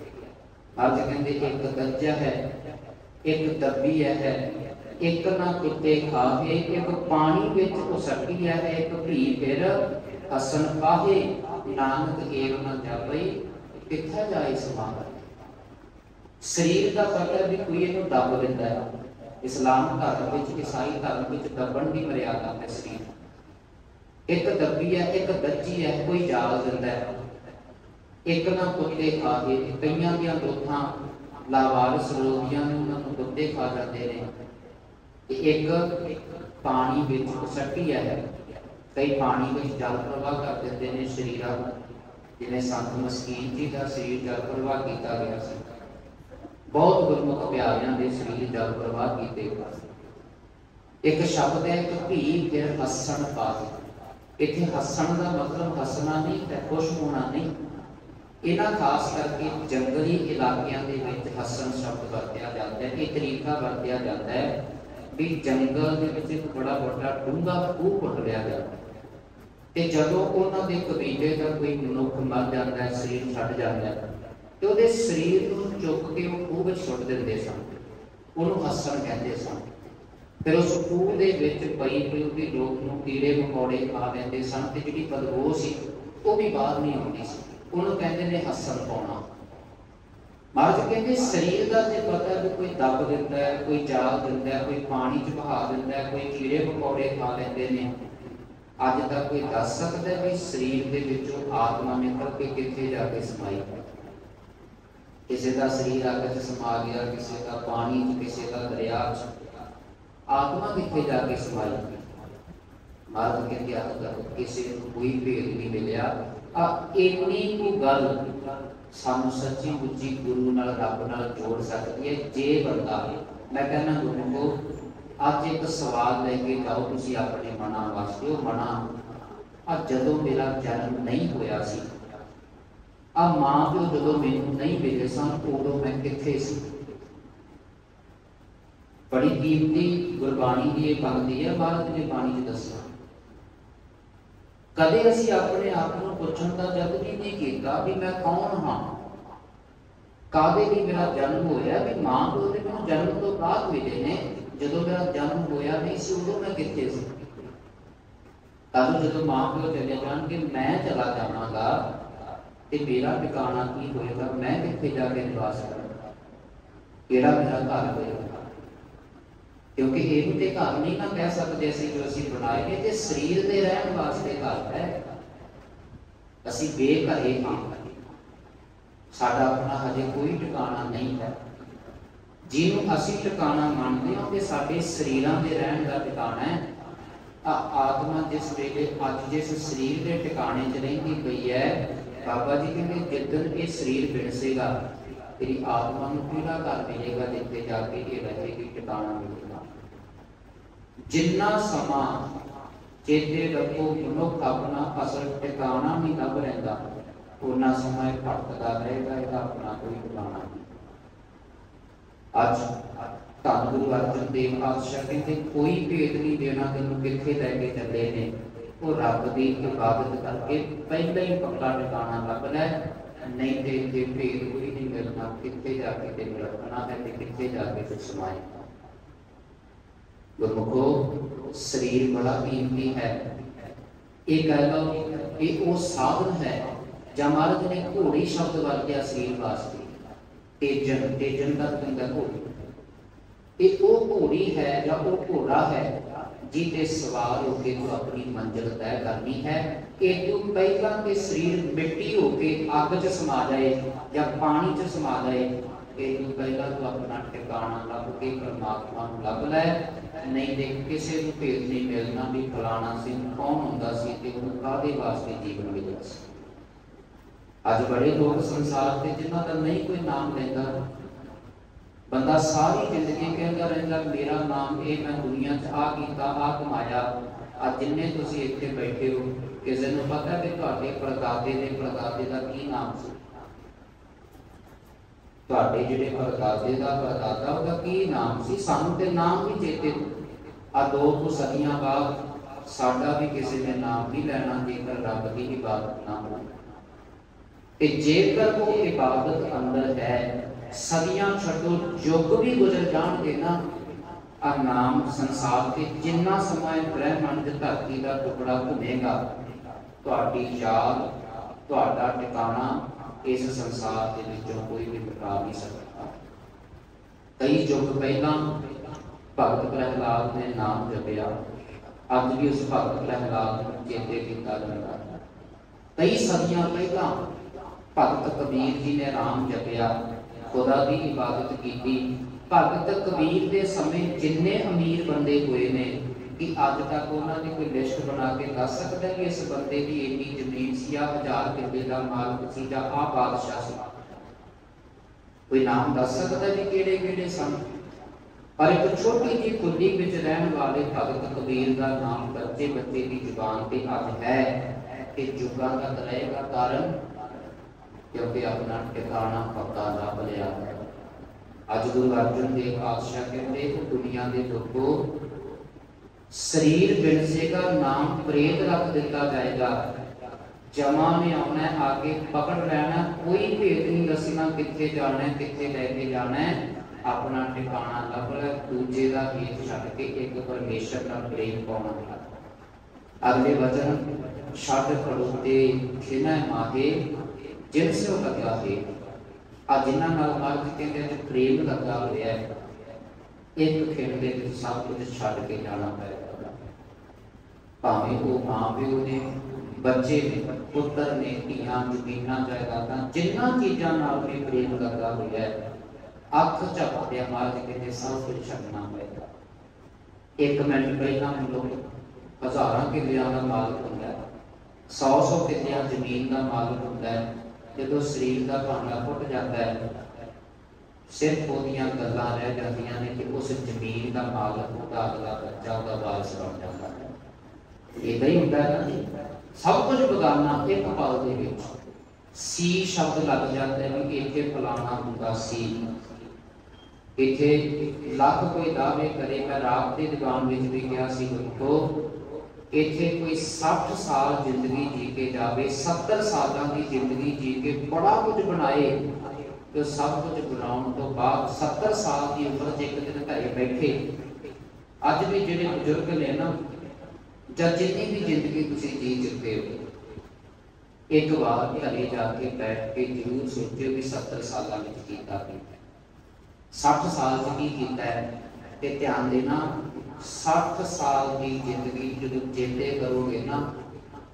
महाराज कहते एक गज्जा है, एक दबी है, एक ना कुत्ते खावे, एक पानी विच उसटी है, एक भी फिर हसन पाहे, नानक एव न जापई किथे जाए समार। शरीर का पता भी कोई इन्हू दब दिता है। इस्लाम धर्म में, ईसाई धर्म में दबण की मर्यादा है। शरीर एक दबी है, एक दज्जी है, कोई जाल दिता है, एक ना कुत्ते खा के, कईयां दियां दोथां लावारिस रोगियां ने उन्होंने कुत्ते खा जाते हैं। एक पानी विच सट्टी है, कई पानी में जल प्रवाह कर देते हैं शरीर को, जिन्हें संत मस्कीन जी का शरीर जल प्रवाह किया गया है। बहुत गुरमुख प्यारियां दे शरीर जल प्रवाह किए गए। एक शब्द है कि भी फिर हसन पाए। इत्थे हसन का मतलब हसना नहीं है, खुश होना नहीं। इन्हां खास करके जंगली इलाकों के विच हसन शब्द वरत्या जाता है। ये तरीका वरत्या जाता है भी जंगल के विच एक बड़ा बड़ा डूंगा खूह पुट लिया जाता है, जदों उन्हां दे कबीले का कोई मनुख मर जाता है, शरीर छड्ड जाता है, तो उहदे शरीर को चुक के वो खूह में सुट देंदे सन। उन्होंने हसन कहते सन। फिर उस खूह के पई पई लोग कीड़े मकोड़े खा लेंदे सन, ते जिहड़ी बदबू सी वो भी बाहर नहीं आउंदी सी। उन्होंने कहते ने हसन पाउणा। महाराज कहते शरीर का तो पता भी कोई दब दिता है, कोई जाल दिता है, कोई पानी च बहा दिता है, कोई कीड़े मकोड़े खा लेंदे ने। अज तक कोई दस सकता है भी शरीर के विचों आत्मा निकल के कित्थे जाके समाई है। किसी का शरीर अग समा गया, किसी का पानी, किसी का दरिया, आत्मा कितने जाके समाई। महाराज कहते किसी को कोई भेद नहीं मिलिया। इन्नी को गल सानू सच्ची मुच्ची गुरु नाल रब नाल जोड़ सकती है जे बंदा। मैं कहना गुरु को अज एक सवाल लेके जाओ तुसी अपने मना वास्ते। वो मना अज जदों मेरा जन्म नहीं होया सी, अब मां प्यो जो मैनू नहीं मिले सन, उदों मैं कित्थे सी। बड़ी कीमती गुरबाणी की यह बनती है। महाराज ने बाणी च दस्या कदे असीं अपने आप को पुछण का जब भी नहीं किया भी मैं कौन हाँ, कादे लिए मेरा जन्म होया। भी मां प्यो ने मैनू जन्म तो बाद मिले ने, जदों मेरा जन्म होया नहीं सी उदों मैं कित्थे सी। कल जदों मां प्यो चले जाणगे, मैं चला जावांगा ते मेरा ठिकाना की होएगा, मैं कित्थे जाके निवास करूंगा, केड़ा मेरा घर होएगा। क्योंकि ये भी घर नहीं ना कह सकते असीं जो असीं बनाए ने, ते शरीर दे रहण वास्ते घर है। असीं बेघरे हां, साडा अपना हजे कोई ठिकाना नहीं है। जिन्हों असीं ठिकाना मानते हैं कि साडे शरीरां दे रहण दा ठिकाना है। आत्मा जिस वेले अज जिस शरीर के ठिकाने च रहिंदी पई है, बाबा जी कहते जिदन ये शरीर बिनसेगा तेरी आत्मा को पीड़ा घर मिलेगा, जिथे जाके ये रहेगी ठिकाना मिलेगा। जिन्ना समा चेते रखो मनुख अपना असल ठिकाना नहीं लभ रहिंदा, उन्ना समय भटकदा रहेगा, इसका अपना कोई ठिकाना नहीं। अज धन गुरु अर्जन देव पातशाह कहते कोई भेद नहीं देना तेनों कित्थे लैके चले ने। वो रब की इबादत करके पहले ही पक्का ठिकाना लभना है, नहीं तो इत्थे भेद कोई नहीं मिलना। कित्थे जाके तेन रखना है, कित्थे जाके कुछ समाए। गुरमुखो शरीर बड़ा कीमती है। ये कह लो कि वो साधन है। जब महाराज ने घोड़ी शब्द वरत्या शरीर वास्ते, तेजन, तेजन का मतलब घोड़ी, ये वो घोड़ी है या वो घोड़ा है जिते सवार होके तो अपनी मंजिल तय करनी है। एक तो पहला के शरीर मिट्टी होके अग च समा जाए या पानी च समा जाए, ਇਹਨੂੰ ਪਹਿਲਾਂ ਤੂੰ ਆਪਣਾ ਟਿਕਾਣਾ ਲੱਭ ਕੇ ਪਰਮਾਤਮਾ ਨੂੰ ਲੱਭ ਲੈ, ਨਹੀਂ ਤੇ ਕਿਸੇ ਨੂੰ ਭੇਦ ਨਹੀਂ ਮਿਲਣਾ ਵੀ ਫਲਾਣਾ ਸਿੰਘ ਕੌਣ ਹੁੰਦਾ ਸੀ ਤੇ ਉਹਨੂੰ ਕਾਹਦੇ ਵਾਸਤੇ ਜੀਵਨ ਮਿਲਿਆ ਸੀ। ਅੱਜ ਬੜੇ ਲੋਕ ਸੰਸਾਰ ਤੇ ਜਿਨ੍ਹਾਂ ਦਾ ਨਹੀਂ ਕੋਈ ਨਾਮ ਲੈਂਦਾ, ਬੰਦਾ ਸਾਰੀ ਜ਼ਿੰਦਗੀ ਕਹਿੰਦਾ ਰਹਿੰਦਾ ਮੇਰਾ ਨਾਮ ਇਹ, ਮੈਂ ਦੁਨੀਆ 'ਚ ਆ ਕੀਤਾ, ਆ ਕਮਾਇਆ। ਅੱਜ ਜਿੰਨੇ ਤੁਸੀਂ ਇੱਥੇ ਬੈਠੇ ਹੋ, ਕਿਸੇ ਨੂੰ ਪਤਾ ਕਿ ਤੁਹਾਡੇ ਪੜਦਾਦੇ ਦੇ ਪੜਦਾਦੇ ਦਾ ਕੀ ਨਾਮ ਸੀ? ਤੁਹਾਡੇ ਜਿਹੜੇ ਪੜਦਾਦੇ ਦਾ ਪੜਦਾਦਾ ਉਹਦਾ ਕੀ ਨਾਮ ਸੀ? ਸਾਨੂੰ ਤੇ ਨਾਮ ਵੀ ਚੇਤੇ। ਆ 2 ਸਦੀਆਂ ਬਾਅਦ ਸਾਡਾ ਵੀ ਕਿਸੇ ਨੇ ਨਾਮ ਨਹੀਂ ਲੈਣਾ ਜੇਕਰ ਰੱਬ ਦੀ ਇਬਾਦਤ ਨਾ ਹੋਵੇ। ਤੇ ਜੇਕਰ ਉਹ ਇਬਾਦਤ ਅੰਦਰ ਹੈ, ਸਦੀਆਂ ਛੱਡੋ, ਯੁੱਗ ਵੀ ਗੁਜ਼ਰ ਜਾਣਗੇ ਨਾ, ਆ ਨਾਮ ਸੰਸਾਰ ਤੇ ਜਿੰਨਾ ਸਮਾਂ ਬ੍ਰਹਿਮੰਡ ਧਰਤੀ ਦਾ ਟੁਕੜਾ ਘੁੰਮੇਗਾ, ਤੁਹਾਡੀ ਯਾਦ, ਤੁਹਾਡਾ ਟਿਕਾਣਾ ਇਸ ਸੰਸਾਰ ਦੇ ਵਿੱਚੋਂ ਕੋਈ ਵੀ ਮਿਟਾ ਨਹੀਂ ਸਕਦਾ। ਕਈ ਯੁੱਗ ਪਹਿਲਾਂ ਭਗਤ ਪ੍ਰਹਿਲਾਦ ਨੇ ਨਾਮ ਜਪਿਆ, ਅੱਜ ਵੀ ਉਸ ਭਗਤ ਪ੍ਰਹਿਲਾਦ ਨੂੰ ਚੇਤੇ ਕੀਤਾ ਜਾਂਦਾ। ਕਈ ਸਦੀਆਂ ਪਹਿਲਾਂ ਭਗਤ ਕਬੀਰ ਜੀ ਨੇ ਨਾਮ ਜਪਿਆ, ਖੁਦਾ ਦੀ ਇਬਾਦਤ ਕੀਤੀ। ਭਗਤ ਕਬੀਰ ਦੇ ਸਮੇਂ ਜਿੰਨੇ ਅਮੀਰ ਬੰਦੇ ਹੋਏ ਨੇ, ਕਿ ਅੱਜ ਤੱਕ ਉਹਨਾਂ ਦੀ ਕੋਈ ਲਿਸਟ ਬਣਾ ਕੇ ਦੱਸ ਸਕਦਾ ਕਿ ਇਸ ਬੰਦੇ ਦੀ ਇੰਨੀ ਜ਼ਮੀਨ ਸੀ, 1000 ਕਿੱਲੇ ਦਾ ਮਾਲਕ ਸੀ, ਜਾਂ ਆ ਬਾਦਸ਼ਾਹ ਸੀ? ਕੋਈ ਨਾਮ ਦੱਸ ਸਕਦਾ ਵੀ ਕਿਹੜੇ ਕਿਹੜੇ ਸਨ? ਪਰ ਇੱਕ ਛੋਟੀ ਜਿਹੀ ਕੁੱਲੀ ਵਿੱਚ ਰਹਿਣ ਵਾਲੇ ਭਗਤ ਕਬੀਰ ਦਾ ਨਾਮ ਬੱਚੇ ਬੱਚੇ ਦੀ ਜ਼ੁਬਾਨ ਤੇ ਅੱਜ ਹੈ। ਤੇ ਯੁੱਗਾਂ ਦਾ ਰਹੇਗਾ ਕਾਰਨ, ਕਿਉਂਕਿ ਆਪਣਾ ਟਿਕਾਣਾ ਪੱਕਾ ਲੱਭ ਲਿਆ ਹੈ। ਅੱਜ ਗੁਰੂ ਅਰਜਨ ਦੇਵ ਪਾਤਸ਼ਾਹ ਕਹਿੰਦੇ ਦੁਨੀਆ ਦੇ ਲੋਕੋ, ਸਰੀਰ ਬਿਨਸੇਗਾ, ਨਾਮ ਪ੍ਰੇਤ ਰੱਖ ਦਿੱਤਾ ਜਾਏਗਾ। ਜਮਾ ਨੇ ਆਉਣਾ, ਆਗੇ ਪਕੜ ਲੈਣਾ, ਕੋਈ ਭੇਦ ਨਹੀਂ ਦੱਸਣਾ ਕਿੱਥੇ ਜਾਣਾ, ਕਿੱਥੇ ਲੈ ਕੇ ਜਾਣਾ। ਆਪਣਾ ਟਿਕਾਣਾ ਲੱਭ ਲੈ, ਦੂਜੇ ਦਾ ਹੀਤ ਛੱਡ ਕੇ ਇੱਕ ਪਰਮੇਸ਼ਰ ਨਾਲ ਪ੍ਰੇਮ ਪਾਉਣਾ। ਅਗਲੇ ਵਚਨ, ਛੱਡ ਖੜੋਤੇ ਖਿਨੈ ਮਾਹੇ ਜਿਨ ਸਿਓ ਲਗਿਆ ਹੈ। ਆ ਜਿਨ੍ਹਾਂ ਨਾਲ ਮਰਦ ਕਹਿੰਦੇ ਨੇ ਪ੍ਰੇਮ ਲੱਗਾ ਹੋਇਆ ਹੈ, ਇੱਕ ਖਿਣ ਦੇ ਵਿੱਚ ਸਭ ਕੁਝ ਛੱਡ ਕੇ ਜਾਣਾ ਪਏਗਾ। ਭਾਵੇਂ ਉਹ ਮਾਂ ਪਿਓ ਨੇ, ਬੱਚੇ ਨੇ, ਪੁੱਤਰ ਨੇ, ਧੀਆਂ, ਜ਼ਮੀਨਾਂ, ਜਾਇਦਾਦਾਂ, ਜਿੰਨਾਂ ਚੀਜ਼ਾਂ ਨਾਲ ਵੀ ਪ੍ਰੇਮ ਲੱਗਾ ਹੋਇਆ ਹੈ, ਅੱਖ ਝਪਕਦਿਆਂ ਮਰਦ ਕਹਿੰਦੇ ਸਭ ਕੁਝ ਛੱਡਣਾ ਪਏਗਾ। 1 ਮਿੰਟ ਪਹਿਲਾਂ ਲੋਕ ਹਜ਼ਾਰਾਂ ਕਿੱਲਿਆਂ ਦਾ ਮਾਲਕ ਹੁੰਦਾ ਹੈ, 100 ਕਿੱਲਿਆਂ ਜ਼ਮੀਨ ਦਾ ਮਾਲਕ ਹੁੰਦਾ ਹੈ। ਜਦੋਂ ਸਰੀਰ ਦਾ ਭਾਂਡਾ ਫੁੱਟ ਜਾਂਦਾ ਹੈ, ਸਿਰਫ ਉਹਦੀਆਂ ਗੱਲਾਂ ਰਹਿ ਜਾਂਦੀਆਂ ਨੇ ਕਿ ਉਸ ਜ਼ਮੀਨ ਦਾ ਮਾਲਕ, ਉਹਦਾ ਅਗਲਾ ਬੱਚਾ, ਉਹਦਾ ਵਾਰਿਸ ਬਣ ਜਾਂਦਾ ਹੈ। ਏਦਾਂ ਹੀ ਹੁੰਦਾ ਹੈ ਨਾ, ਸਭ ਕੁਝ ਬਗਾਨਾ ਇੱਕ ਪਲ ਦੇ ਵਿੱਚ। ਸੀ ਸ਼ਬਦ ਲੱਗ ਜਾਂਦਾ ਹੈ ਕਿ ਇੱਥੇ ਫਲਾਣਾ ਹੁੰਦਾ ਸੀ। ਇੱਥੇ ਲੱਖ ਕੋਈ ਦਾਅਵੇ ਕਰੇ, ਮੈਂ ਰਾਤ ਦੀ ਦੁਕਾਨ ਵਿੱਚ ਵੀ ਗਿਆ ਸੀ, ਦੇਖੋ ਇੱਥੇ ਕੋਈ 60 ਸਾਲ ਜ਼ਿੰਦਗੀ ਜੀ ਕੇ ਜਾਵੇ, 70 ਸਾਲਾਂ ਦੀ ਜ਼ਿੰਦਗੀ ਜੀ ਕੇ ਬੜਾ ਕੁਝ ਬਣਾਏ, ਤੇ ਸਭ ਕੁਝ ਬਣਾਉਣ ਤੋਂ ਬਾਅਦ 70 ਸਾਲ ਦੀ ਉਮਰ 'ਚ ਇੱਕ ਦਿਨ ਘਰੇ ਬੈਠੇ। ਅੱਜ ਵੀ ਜਿਹੜੇ ਬਜ਼ੁਰਗ ਨੇ ਨਾ, ਜਾਂ ਜਿੰਨੀ ਵੀ ਜ਼ਿੰਦਗੀ ਤੁਸੀਂ ਜੀ ਚੁੱਕੇ ਹੋ, ਇੱਕ ਵਾਰ ਘਰੇ ਜਾ ਕੇ ਬੈਠ ਕੇ ਜ਼ਰੂਰ ਸੋਚਿਓ ਵੀ 70 ਸਾਲਾਂ ਵਿੱਚ ਕੀਤਾ ਕੀ, 60 ਸਾਲ 'ਚ ਕੀ ਕੀਤਾ ਹੈ। ਤੇ ਧਿਆਨ ਦੇਣਾ, 60 ਸਾਲ ਦੀ ਜ਼ਿੰਦਗੀ ਜਦੋਂ ਚੇਤੇ ਕਰੋਗੇ ਨਾ,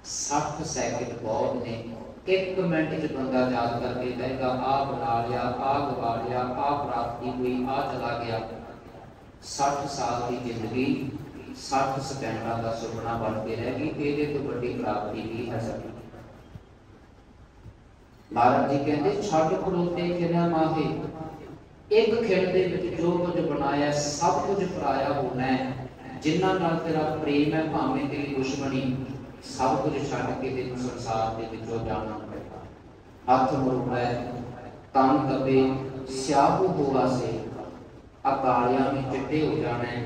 60 ਸੈਕਿੰਡ ਬਹੁਤ ਨੇ। 1 ਮਿੰਟ 'ਚ ਬੰਦਾ ਯਾਦ ਕਰਕੇ ਕਹੇਗਾ ਆਹ ਬਣਾ ਲਿਆ, ਆਹ ਗਵਾ ਲਿਆ, ਆਹ ਪ੍ਰਾਪਤੀ ਹੋਈ, ਆਹ ਚਲਾ ਗਿਆ। 60 ਸਾਲ ਦੀ ਜ਼ਿੰਦਗੀ 60 ਸਕਿੰਟਾਂ ਦਾ ਸੁਪਨਾ ਬਣ ਕੇ ਰਹਿ ਗਈ। ਇਹਦੇ ਤੋਂ ਵੱਡੀ ਪ੍ਰਾਪਤੀ ਕੀ ਹੈ ਸਕਦੀ? ਮਹਾਰਾਜ ਜੀ ਕਹਿੰਦੇ ਛੱਡ ਖੜੋਤੇ ਖਿਨੈ ਮਾਹੇ, ਇੱਕ ਖਿਣ ਦੇ ਵਿੱਚ ਜੋ ਕੁਝ ਬਣਾਇਆ ਸਭ ਕੁਝ ਪਰਾਇਆ ਹੋਣਾ ਹੈ। ਜਿਨ੍ਹਾਂ ਨਾਲ ਤੇਰਾ ਪ੍ਰੇਮ ਹੈ, ਭਾਵੇਂ ਤੇਰੀ ਦੁਸ਼ਮਣੀ, ਸਭ ਕੁਝ ਛੱਡ ਕੇ ਤੈਨੂੰ ਸੰਸਾਰ ਦੇ ਵਿੱਚੋਂ ਜਾਣਾ ਪਏਗਾ। ਹੱਥ ਮੁੜਦਾ ਤਨ ਤਪੇ ਸਿਆਹੂ ਹੋਆ ਸੇ, ਅਕਾਲਿਆਂ ਵਿੱਚ ਚਿੱਟੇ ਹੋ ਜਾਣਾ ਹੈ,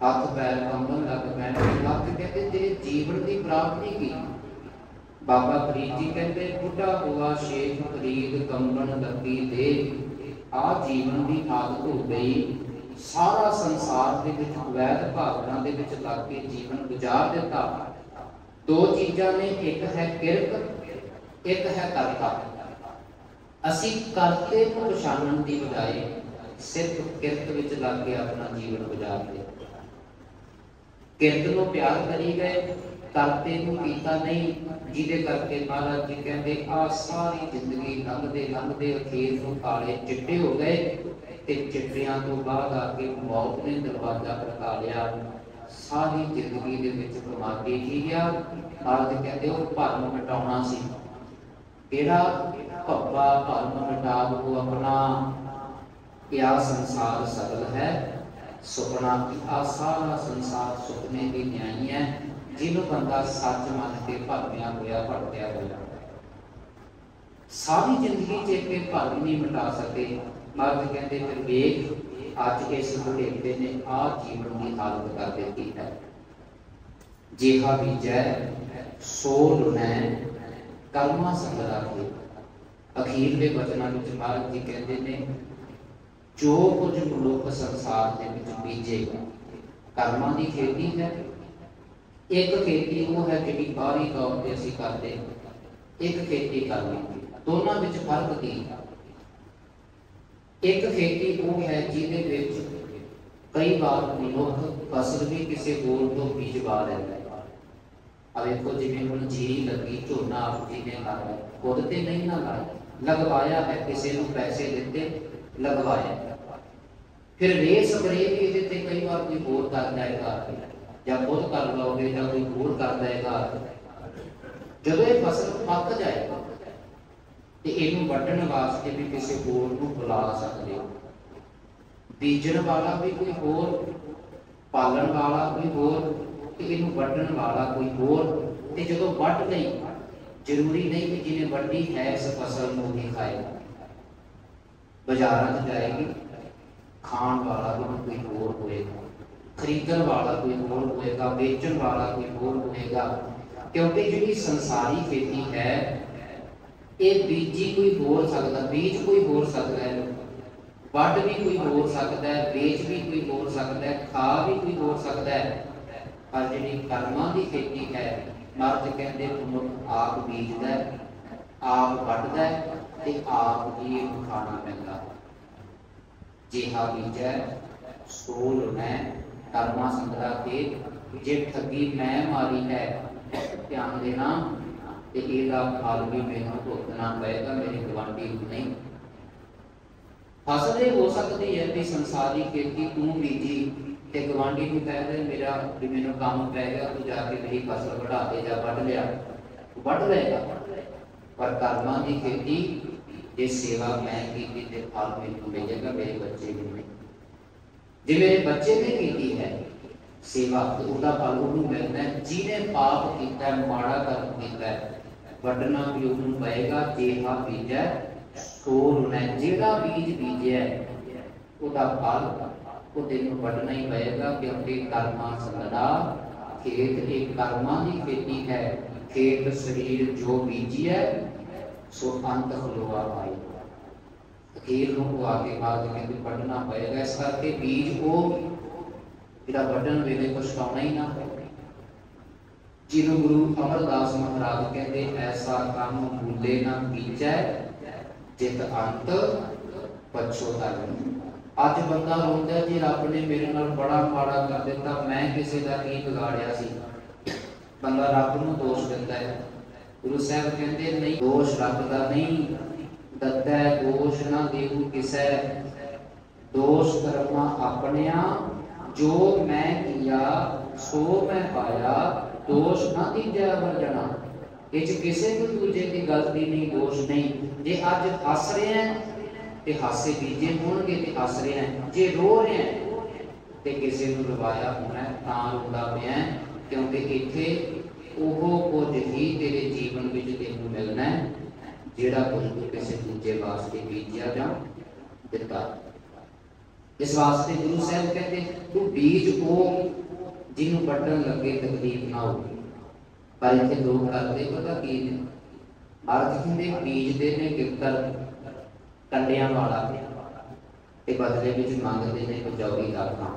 ਹੱਥ ਪੈਰ ਕੰਬਣ ਲੱਗ ਪੈਣੇ। ਲੱਗ ਕਹਿੰਦੇ ਤੇਰੇ ਜੀਵਨ ਦੀ ਪ੍ਰਾਪਤੀ ਕੀ? ਬਾਬਾ ਫਰੀਦ ਜੀ ਕਹਿੰਦੇ ਬੁੱਢਾ ਹੋਆ ਸ਼ੇਖ ਫਰੀਦ ਕੰਬਣ ਲੱਗੀ ਦੇ। ਆ ਜੀਵਨ ਦੀ ਆਦਤ ਹੋ ਗਈ, ਸਾਰਾ ਸੰਸਾਰ ਦੇ ਵਿੱਚ ਵੈਦ ਭਾਵਨਾ ਦੇ ਵਿੱਚ ਲੱਗ ਕੇ ਜੀਵਨ ਗੁਜ਼ਾਰ ਦਿੱਤਾ। 2 ਚੀਜ਼ਾਂ ਨੇ, ਇੱਕ ਹੈ ਕਿਰਤ, ਇੱਕ ਹੈ ਕਰਤਾ। ਅਸੀਂ ਕਰਤੇ ਨੂੰ ਪਛਾਣਨ ਦੀ ਬਜਾਏ ਸਿਰਫ ਕਿਰਤ ਵਿੱਚ ਲੱਗ ਕੇ ਆਪਣਾ ਜੀਵਨ ਗੁਜ਼ਾਰਦੇ। ਕਿਰਤ ਨੂੰ ਪਿਆਰ ਕਰੀ ਗਏ, करते नूं कीता नहीं, जिहदे करके महाराज जी कहते आ सारी जिंदगी लंघते लंघते अखीर नूं काले चिट्टे हो गए ते चिट्टियां तो बाद आके मौत ने दरवाजा खड़का लिया। सारी जिंदगी दे विच कमाके की गया। महाराज कहते वो भरम मिटाउणा सी, केड़ा भब्बा भरम मिटा दो अपना, क्या संसार सगल है सुपना की। आ सारा संसार सुपने की न्याई है, जिन्हों बंदा सच मन के भरमिया होया भटकिया होया सारी जिंदगी च एक भरम नहीं मिटा सके। महाराज कहते फिर वेख अज इस बुढ़ेपे ने आ जीवन की हालत कर दी है। जेहा बीजै सो लुनै कर्मा संगला के। अखीरले वचनां विच महाराज जी कहते ने जो कुछ मनुख संसार के विच बीजेगा कर्मां की खेती है। एक खेती वो है जिहड़ी बाहरी तौर पर असीं करते, एक खेती करनी, दोनों विच फर्क की। एक खेती वो है जिहदे विच कई बार मनुख फसल भी किसी होर तो बीजवा लैंदा है। अब देखो जिवें हुण जीरी लगी, झोना आप जी ने लाया, खुद ते नहीं ना लाया, लगवाया है, किसी नूं पैसे दिते लगवाया, फिर रे स्प्रे भी ये कई बार कोई होर कर जाएगा, या खुद कर लोगे या कोई होर कर देगा। जदों ये फसल पक जाएगा तो इनू वड्ढण वास्ते भी किसी होर नूं बुला सकते हो, बीजण वाला भी कोई होर, पालन वाला कोई होर, इनू वड्ढण वाला कोई होर। ते जदों वड्ढ लई जरूरी नहीं कि जिन्हें वड्ढी है इस फसल नूं ही खाएगा, बाजारां च जाएगी, खाण वाला भी कोई होर होएगा, खरीदण वाला कोई होर होएगा, बेचण वाला कोई होर होएगा। क्योंकि जिहड़ी संसारी खेती है ये बीजी कोई होर सकदा, बीज कोई होर सकदा है, वड्ढ भी कोई होर सकदा है, बेच भी कोई होर सकदा है, खा भी कोई होर सकदा है। पर जिहड़ी कर्मां दी खेती है महाराज कहते मनुख आप बीजदा है, आप वड्ढदा है ते आप ही इहनूं खाना पैंदा। जेहा बीजै सो लुनै कर्मा संगला के। जे ठगी मैं मारी है ध्यान देना ते इहदा फल भी मैनूं भुगतना पएगा, मेरे गवांढी नहीं। फसल हो सकती है कि संसारी खेती तू बीजी ते गवांढी नूं कह दे मेरा भी मैनूं काम पै गया, तू जाके मेरी फसल बढ़ा दे जा वड्ढ लिया, वड्ढ लेगा। पर कर्मां दी खेती जे सेवा मैं की ते फल मैनूं मिलेगा, मेरे बच्चे भी नहीं। जे मेरे बच्चे ने की है सेवा तो उसका फल उन्होंने मिलना है। जिन्हें पाप किया माड़ा कर्म किया वड्ढना भी उन्होंने पएगा। जेहा बीजै सो लुनै, जिहड़ा बीज बीजै उसका फल वो तेनों वड्ढना ही पएगा, क्योंकि कर्मा संगला खेत एक कर्मां दी खेती है। खेत शरीर जो बीजी है सो अंत खलोआ पाए, अखीर नूं आके बाद कहते वड्ढना पएगा। इस करके बीज वो जिहड़ा वड्ढण वेले पछताउणा ही ना पए। जिन्हों गुरु अमरदास महाराज कहते ऐसा काम भूले ना कीजै जित अंत पछतावे। अज बंदा रोंदा जी रब ने मेरे नाल बड़ा माड़ा कर दिता, मैं किसी का की बिगाड़िया सी, बंदा रब नूं दोष दिंदा है। गुरु साहब कहते नहीं, दोष रब दा नहीं दत्ता दोष ना देहू किसै, दोष कर्मा अपनिया जो मैं किया सो मैं पाया, दोष ना दीजा वर्जना। इस किसी को दूजे की गलती नहीं, दोष नहीं। जे अज हस रहे हैं ते हासे बीजे होणगे ते हस रहे हैं, जे रो रहे हैं ते किसी नूं रवाया होना तां रोंदा पिया, क्योंकि इत्थे ओहो कुछ ही तेरे जीवन विच तैनूं मिलना है जिहड़ा कुछ तूं किसी दूजे वास्ते बीजिया जां दिता। इस वास्ते गुरु साहब कहते तू बीज ओ जिन्हों वड्ढण लगे तकलीफ ना हो। पर इत्थे लोग करते पता की अर्थ कहते बीजते ने किकर कंडियां वाला ते बदले विच मंगते ने कचौरी दाखा।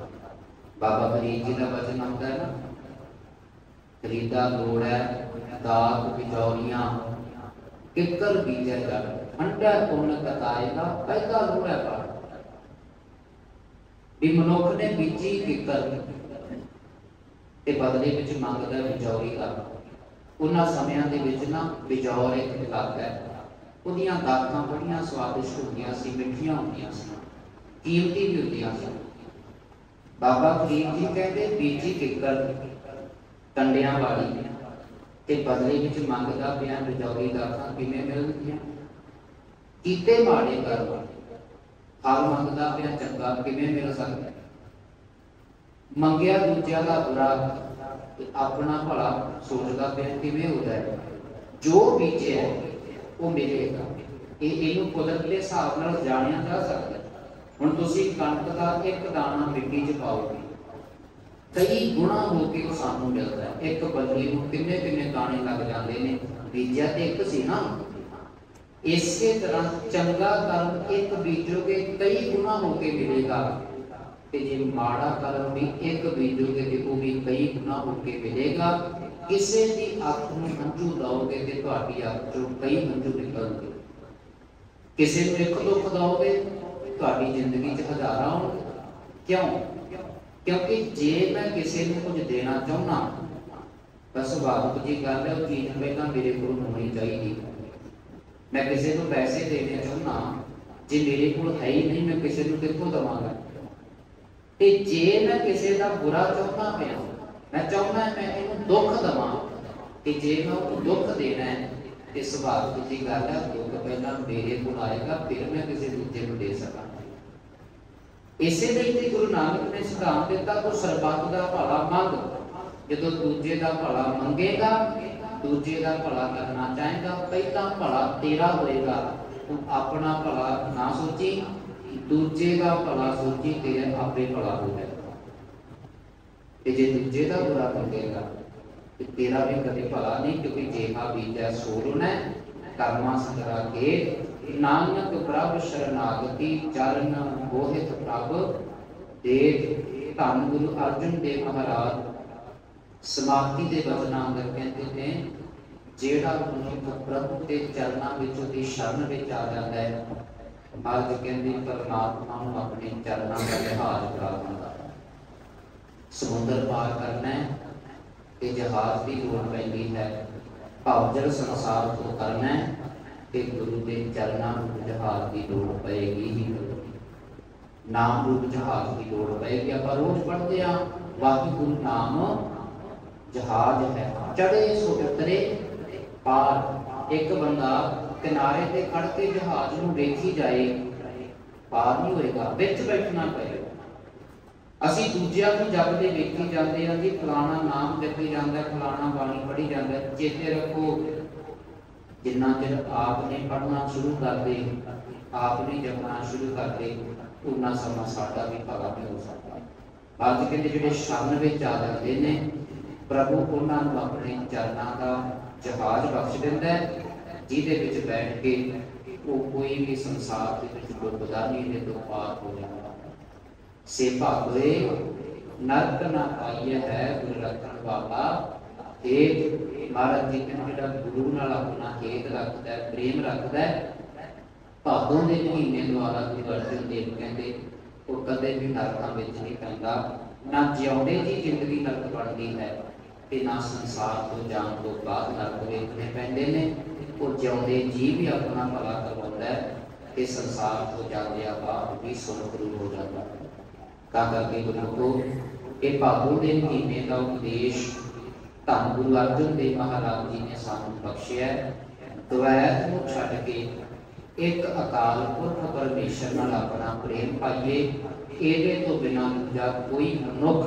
बाबा फरीद जी का वचन आता है ना, खरीदा लोड़ है दात कचौरियां किकर बीजा जड़, अंडा पुण्य कताएगा पैदा लोड़ है पर। भी मनुख ने बीजी किकर ते बदले विच मंगदा बिजौरी का। उन्हां समयां दे विच ना बिजौर एक इलाका है, उहदियां दाखां बड़ियां स्वादिष्ट होंदियां सी, मिठियां होंदियां सी, कीमती भी होंदियां सी। बाबा फरीद जी कहते बीजी किकर कंडियां वाली ते बदले विच मंगदा पिया बिजौरी दाखां किवें मिलणगीआं। कीते माड़े कर्म फल मंगदा पिया चंगा किवें मिल सकदा। मंगिया दूजिया का बुरा ते अपना भला सोचदा पिया किवें हो जाए। जो बीजे है वो मिलेगा। इहनूं कुदरत के हिसाब नाल जाणिया जा सकदा। हुण तुसीं कणक का एक दाना मिट्टी च पाओगे, कई गुणा होके सानू मिलता है। एक बल्ली नूं किन्ने किन्ने दाने लग जाते हैं, बीजिया तो एक सी ना। इसे तरह चंगा कर्म एक बीजोगे कई गुणा होके मिलेगा, ते जे माड़ा कर्म भी एक बीजोगे तो वो भी कई गुणा होके मिलेगा। किसी की अख नूं हंझू दोगे तो तुहाडी अख चों कई हंझू निकलणगे। किसी नूं एक दुख दोगे तुहाडी जिंदगी च हज़ारां आउणगे। क्यों? क्योंकि जे मैं किसी को कुछ देना चाहना, बस स्वाभाविक जी गल है, वो चीज़ पहला मेरे को होनी चाहिए। मैं किसी को पैसे देने चाहना, जे मेरे को है ही नहीं, मैं किसी को कितों देवांगा। ते जे मैं किसी का बुरा चाहना पिया, मैं चाहना मैं इन्हूं दुख देवां, ते जे मैं उन्हें दुख देना है तो स्वाभाविक जी गल है, दुख पहला मेरे को आएगा, फिर मैं किसी दूजे को दे सकां। इसे लिए गुरु नानक ने सिद्धांत दिता, तो सरबत का भला मंग। जो दूजे का भला मंगेगा, दूजे का भला करना चाहेगा, पहला भला तेरा होएगा। तू अपना भला ना सोची, दूजे का भला सोची, तेरे आपे भला हो जाएगा। जे दूजे का बुरा मंगेगा तो तेरा भी कभी भला नहीं, क्योंकि जेहा बीजा सो रोना कर्मा संगरा के। नानक प्रभ शरणागति चरण मोहित प्रभ देव। धन गुरु अर्जुन देव महाराज समाप्ति के वचनां अंदर कहते हैं, जेड़ा मनुष्य प्रभु के चरणों विचों दी शरण विच आ जाता है, महाराज कहते परमात्मा नूं अपने चरणों का जहाज करा दिंदा। समुद्र पार करना है तो जहाज की लोड़ पैंदी है, भावजल संसार को करना है तो गुरु के चरणों में जहाज की लोड़ पेगी ही। नाम रूप जहाज की लोड़ पेगी। आप रोज पढ़ते हैं वाहिगुरु नाम जहाज है, चढ़े सो उतरे पार। एक बंदा किनारे ते खड़ के जहाज नूं वेखी जाए, पार नहीं होएगा, विच बैठना पएगा। असीं दूजिਆਂ ਨੂੰ जपदे वेखी जाते हैं जी, फलाना नाम जपी जाता है, फलाना बाणी पढ़ी जाता है। चेते रखो, जिन्ना चिर आपने पढ़ना शुरू कर दे, आपने जपना शुरू कर दे, उन्ना समा साडा भी भला नहीं हो सकता। बाकी कहते जिहड़े शरण विच आ जाते हैं, प्रभु उन्हां नूं अपने चरणों का जहाज बख्श दिंदा है, जिहदे विच बैठ के वो कोई भी संसार दे विच डुबदा नहीं, इहदे तों पार हो जांदा। से भागे नरक ना पाइए है गुरु रखण वाला हेत। महाराज जी कहते जिहड़ा गुरु नाल अपना हेत रखदा है, प्रेम रखदा है, भादों के महीने द्वारा गुरु अर्जन देव कहते वो कदे भी नरकां विच नहीं पैंदा। ना जिउंदे जी जिंदगी नरक बनदी है, ते ना संसार तो जाण तो बाद नरक वेखने पैंदे ने। वो जिउंदे जी भी अपना भला करवाउंदा है, ते संसार तो जांदे बाद भी सुरखरू हो जाता है। करके गुरु ये भादों के महीने का उपदेश धन गुरु अर्जन देव महाराज जी ने सानू बख्शिया। द्वैत नूं छड्ड के एक अकाल पुरख परमेश्वर नाल अपना प्रेम पाइए। इहदे तो बिना दूजा कोई मनुख,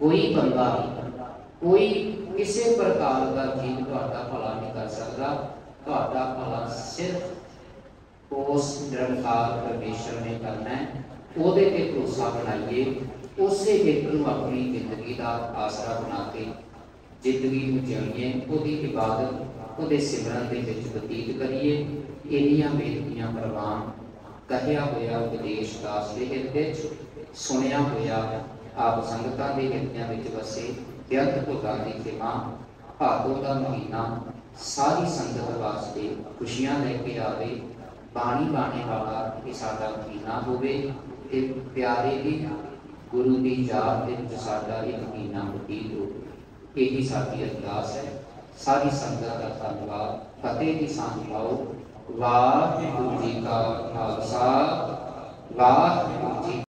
कोई बंदा, कोई किसी प्रकार का जीव तुहाडा भला नहीं कर सकता। तुहाडा भला सिर्फ उस निरंकार परमेश्वर ने करना है। ਉਹਦੇ ਤੇ ਭਰੋਸਾ ਬਣਾਈਏ, ਉਸੇ ਇੱਕ ਨੂੰ ਆਪਣੀ ਜ਼ਿੰਦਗੀ ਦਾ ਆਸਰਾ ਬਣਾ ਕੇ ਜ਼ਿੰਦਗੀ ਨੂੰ ਜਿਉਈਏ, ਉਹਦੀ ਇਬਾਦਤ, ਉਹਦੇ ਸਿਮਰਨ ਦੇ ਵਿੱਚ ਬਤੀਤ ਕਰੀਏ। ਇੰਨੀਆਂ ਬੇਨਤੀਆਂ ਪ੍ਰਵਾਨ ਕਹਿਆ ਹੋਇਆ ਉਪਦੇਸ਼ ਦਾਸ ਦੇ ਹਿਰਦੇ 'ਚ ਸੁਣਿਆ ਹੋਇਆ ਆਪ ਸੰਗਤਾਂ ਦੇ ਹਿਰਦਿਆਂ ਵਿੱਚ ਵਸੇ। ਬੇਅੰਤ ਭੁੱਲਾਂ ਦੀ ਖਿਮਾ। ਭਾਦੋਂ ਦਾ ਮਹੀਨਾ ਸਾਰੀ ਸੰਗਤ ਵਾਸਤੇ ਖੁਸ਼ੀਆਂ ਲੈ ਕੇ ਆਵੇ। ਬਾਣੀ ਬਾਣੇ ਵਾਲਾ ਇਹ ਸਾਡਾ ਮਹੀਨਾ ਹੋਵੇ, ਤੇ प्यारे भी गुरु की याद विच साडा एक महीना बतीत हो। यही साडी अरदास है। सारी संगत का धन्यवाद। फतेह की सांझ पाओ। वाहिगुरू जी का खालसा वाहिगुरू जी